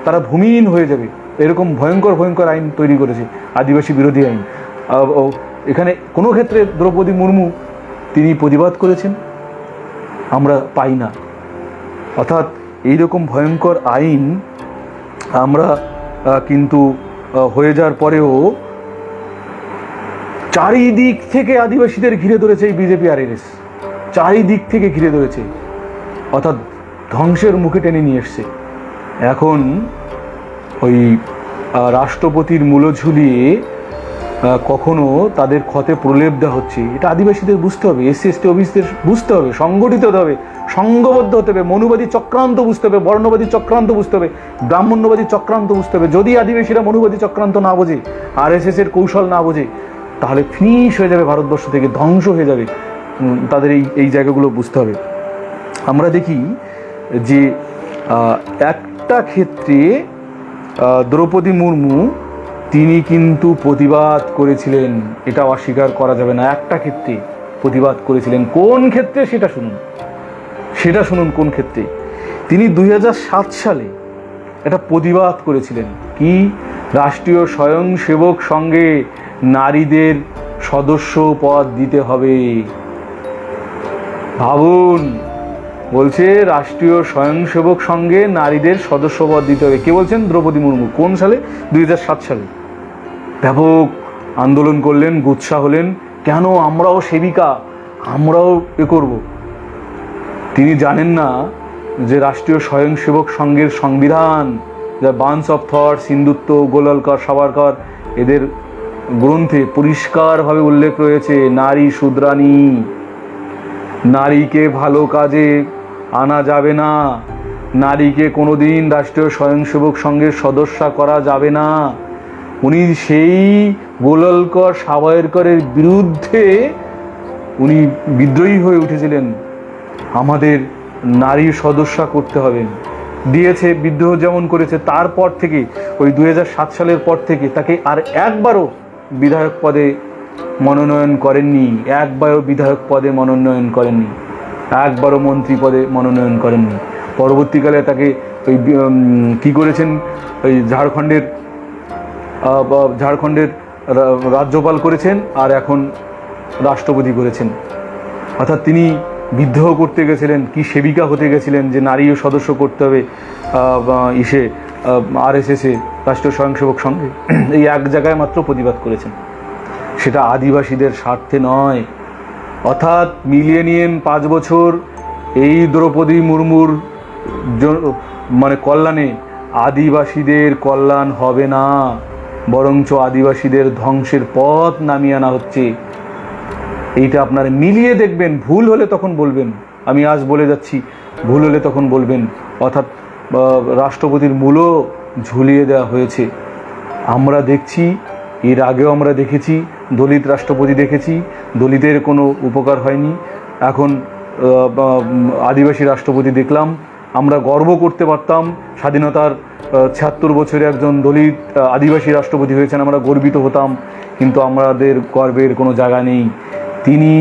তারা ভূমিহীন হয়ে যাবে। এরকম ভয়ঙ্কর আইন তৈরি করেছে, আদিবাসী বিরোধী আইন। এখানে কোনো ক্ষেত্রে দ্রৌপদী মুর্মু তিনি প্রতিবাদ করেছেন, আমরা পাই না। অর্থাৎ এইরকম ভয়ঙ্কর আইন আমরা কিন্তু হয়ে যাওয়ার পরেও চারিদিক থেকে আদিবাসীদের ঘিরে ধরেছে এই বিজেপি RSS, চারিদিক থেকে ঘিরে ধরেছে, অর্থাৎ ধ্বংসের মুখে টেনে নিয়ে এসছে। এখন ওই রাষ্ট্রপতির মূল্য ঝুলিয়ে কখনো তাদের ক্ষতে প্রলেপ দেওয়া হচ্ছে, এটা আদিবাসীদের বুঝতে হবে, SC ST OBCদের বুঝতে হবে, সংগঠিত হতে হবে, সংঘবদ্ধ হতে হবে, মনুবাদী চক্রান্ত বুঝতে হবে, বর্ণবাদী চক্রান্ত বুঝতে হবে, ব্রাহ্মণ্যবাদী চক্রান্ত বুঝতে হবে। যদি আদিবাসীরা মনুবাদী চক্রান্ত না বোঝে, RSS-এর কৌশল না বোঝে, তাহলে ফিনিশ হয়ে যাবে, ভারতবর্ষ থেকে ধ্বংস হয়ে যাবে। তাদের এই জায়গাগুলো বুঝতে হবে। আমরা দেখি যে একটা ক্ষেত্রে দ্রৌপদী মুর্মু তিনি কিন্তু প্রতিবাদ করেছিলেন, এটা অস্বীকার করা যাবে না। একটা ক্ষেত্রে প্রতিবাদ করেছিলেন, কোন ক্ষেত্রে সেটা শুনুন কোন ক্ষেত্রে। তিনি 2007 সালে একটা প্রতিবাদ করেছিলেন, কি? রাষ্ট্রীয় স্বয়ংসেবক সংঘে নারীদের সদস্য পদ দিতে হবে। ভাবুন, বলছে রাষ্ট্রীয় স্বয়ংসেবক সংঘে নারীদের সদস্য পদ দিতে হবে। কে বলছেন? দ্রৌপদী মুর্মু। কোন সালে? 2007 সালে। ব্যাপক আন্দোলন করলেন, গুচ্ছা হলেন, কেন আমরাও সেবিকা, আমরাও করব। তিনি জানেন না যে রাষ্ট্রীয় স্বয়ংসেবক সংঘের সংবিধান, যা buns of thought, সিন্ধুত্ব, Golwalkar, Savarkar, এদের গ্রন্থে পরিষ্কারভাবে উল্লেখ রয়েছে, নারী শূদ্রাণী, নারীকে ভালো কাজে আনা যাবে না, নারীকে কোনোদিন রাষ্ট্রীয় স্বয়ংসেবক সংঘের সদস্য করা যাবে না। উনি সেই গোলওয়ালকর, সাভারকরের বিরুদ্ধে উনি বিদ্রোহী হয়ে উঠেছিলেন, আমাদের নারী সদস্য করতে হবে। দিয়েছে, বিদ্রোহ যেমন করেছে, তারপর থেকে ওই 2007 সালের পর থেকে তাকে আর একবারও বিধায়ক পদে মনোনয়ন করেননি, একবারও বিধায়ক পদে মনোনয়ন করেননি, একবারও মন্ত্রী পদে মনোনয়ন করেননি। পরবর্তীকালে তাকে ওই কী করেছেন, ওই ঝাড়খণ্ডের রাজ্যপাল করেছেন, আর এখন রাষ্ট্রপতি করেছেন। অর্থাৎ তিনি বিদ্রোহ করতে গেছিলেন, কি সেবিকা হতে গেছিলেন যে নারীও সদস্য করতে হবে RSS-এ। রাষ্ট্রীয় স্বয়ংসেবক সংঘে এই এক জায়গায় মাত্র প্রতিবাদ করেছেন, সেটা আদিবাসীদের স্বার্থে নয়। অর্থাৎ মিলিয়ে নিন 5 বছর এই দ্রৌপদী মুর্মুর মানে কল্যাণে আদিবাসীদের কল্যাণ হবে না, বরঞ্চ আদিবাসীদের ধ্বংসের পথ নামিয়ে আনা হচ্ছে। এইটা আপনারা মিলিয়ে দেখবেন, ভুল হলে তখন বলবেন। আমি আজ বলে যাচ্ছি, ভুল হলে তখন বলবেন। অর্থাৎ রাষ্ট্রপতির মূলও ঝুলিয়ে দেওয়া হয়েছে। আমরা দেখছি, এর আগেও আমরা দেখেছি, দলিত রাষ্ট্রপতি দেখেছি, দলিতের কোনো উপকার হয়নি। এখন আদিবাসী রাষ্ট্রপতি দেখলাম। আমরা গর্ব করতে পারতাম স্বাধীনতার 76 বছরে একজন দলিত আদিবাসী রাষ্ট্রপতি হয়েছেন, আমরা গর্বিত হতাম। কিন্তু আমাদের গর্বের কোনো জায়গা নেই। তিনি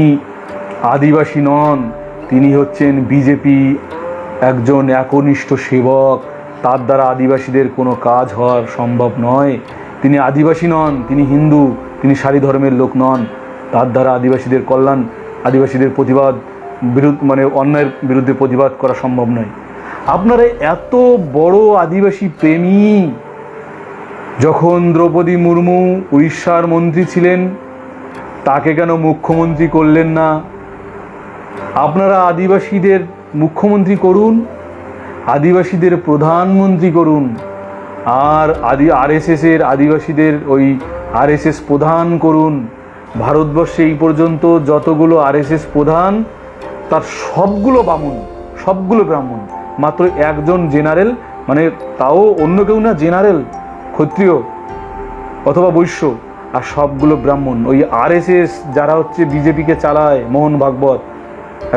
আদিবাসী নন, তিনি হচ্ছেন বিজেপি একজন একনিষ্ঠ সেবক। তার দ্বারা আদিবাসীদের কোনো কাজ হওয়ার সম্ভব নয়। তিনি আদিবাসী নন, তিনি হিন্দু, তিনি সারি ধর্মের লোক নন। তার দ্বারা আদিবাসীদের কল্যাণ, আদিবাসীদের প্রতিবাদ মানে অন্যায়ের বিরুদ্ধে প্রতিবাদ করা সম্ভব নয়। আপনারা এত বড় আদিবাসী প্রেমী, যখন দ্রৌপদী মুর্মু উড়িষ্যার মন্ত্রী ছিলেন তাকে কেন মুখ্যমন্ত্রী করলেন না? আপনারা আদিবাসীদের মুখ্যমন্ত্রী করুন, আদিবাসীদের প্রধানমন্ত্রী করুন, আর আরএসএসের আদিবাসীদের ওই আরএসএস প্রধান করুন। ভারতবর্ষে এই পর্যন্ত যতগুলো আরএসএস প্রধান তার সবগুলো বামুন, সবগুলো ব্রাহ্মণ। মাত্র একজন জেনারেল, মানে তাও অন্য কেউ না, জেনারেল ক্ষত্রিয় অথবা বৈশ্য, আর সবগুলো ব্রাহ্মণ। ওই আরএসএস যারা হচ্ছে বিজেপিকে চালায়, মোহন ভাগবত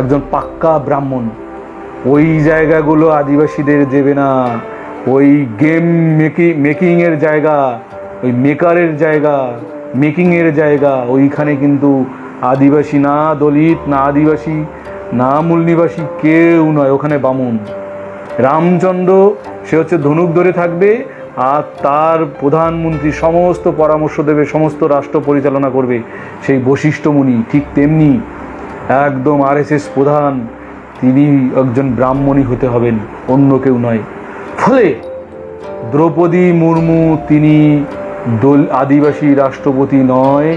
একজন পাক্কা ব্রাহ্মণ। ওই জায়গাগুলো আদিবাসীদের দেবে না। ওই গেম মেকিংয়ের জায়গা, ওই মেকারের জায়গা, মেকিংয়ের জায়গা, ওইখানে কিন্তু আদিবাসী না, দলিত না, আদিবাসী না, মূল নিবাসী কেউ নয়, ওখানে বামুন। রামচন্দ্র সে হচ্ছে ধনুক ধরে থাকবে, আর তার প্রধানমন্ত্রী সমস্ত পরামর্শ দেবে, সমস্ত রাষ্ট্র পরিচালনা করবে সেই বশিষ্ঠ মুনি। ঠিক তেমনি একদম আরএসএস প্রধান তিনি একজন ব্রাহ্মণই হতে হবেন, অন্য কেউ নয়। ফলে দ্রৌপদী মুর্মু তিনি আদিবাসী রাষ্ট্রপতি নয়,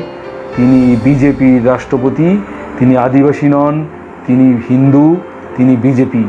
তিনি বিজেপির রাষ্ট্রপতি। তিনি আদিবাসী নন, তিনি হিন্দু, তিনি বিজেপি।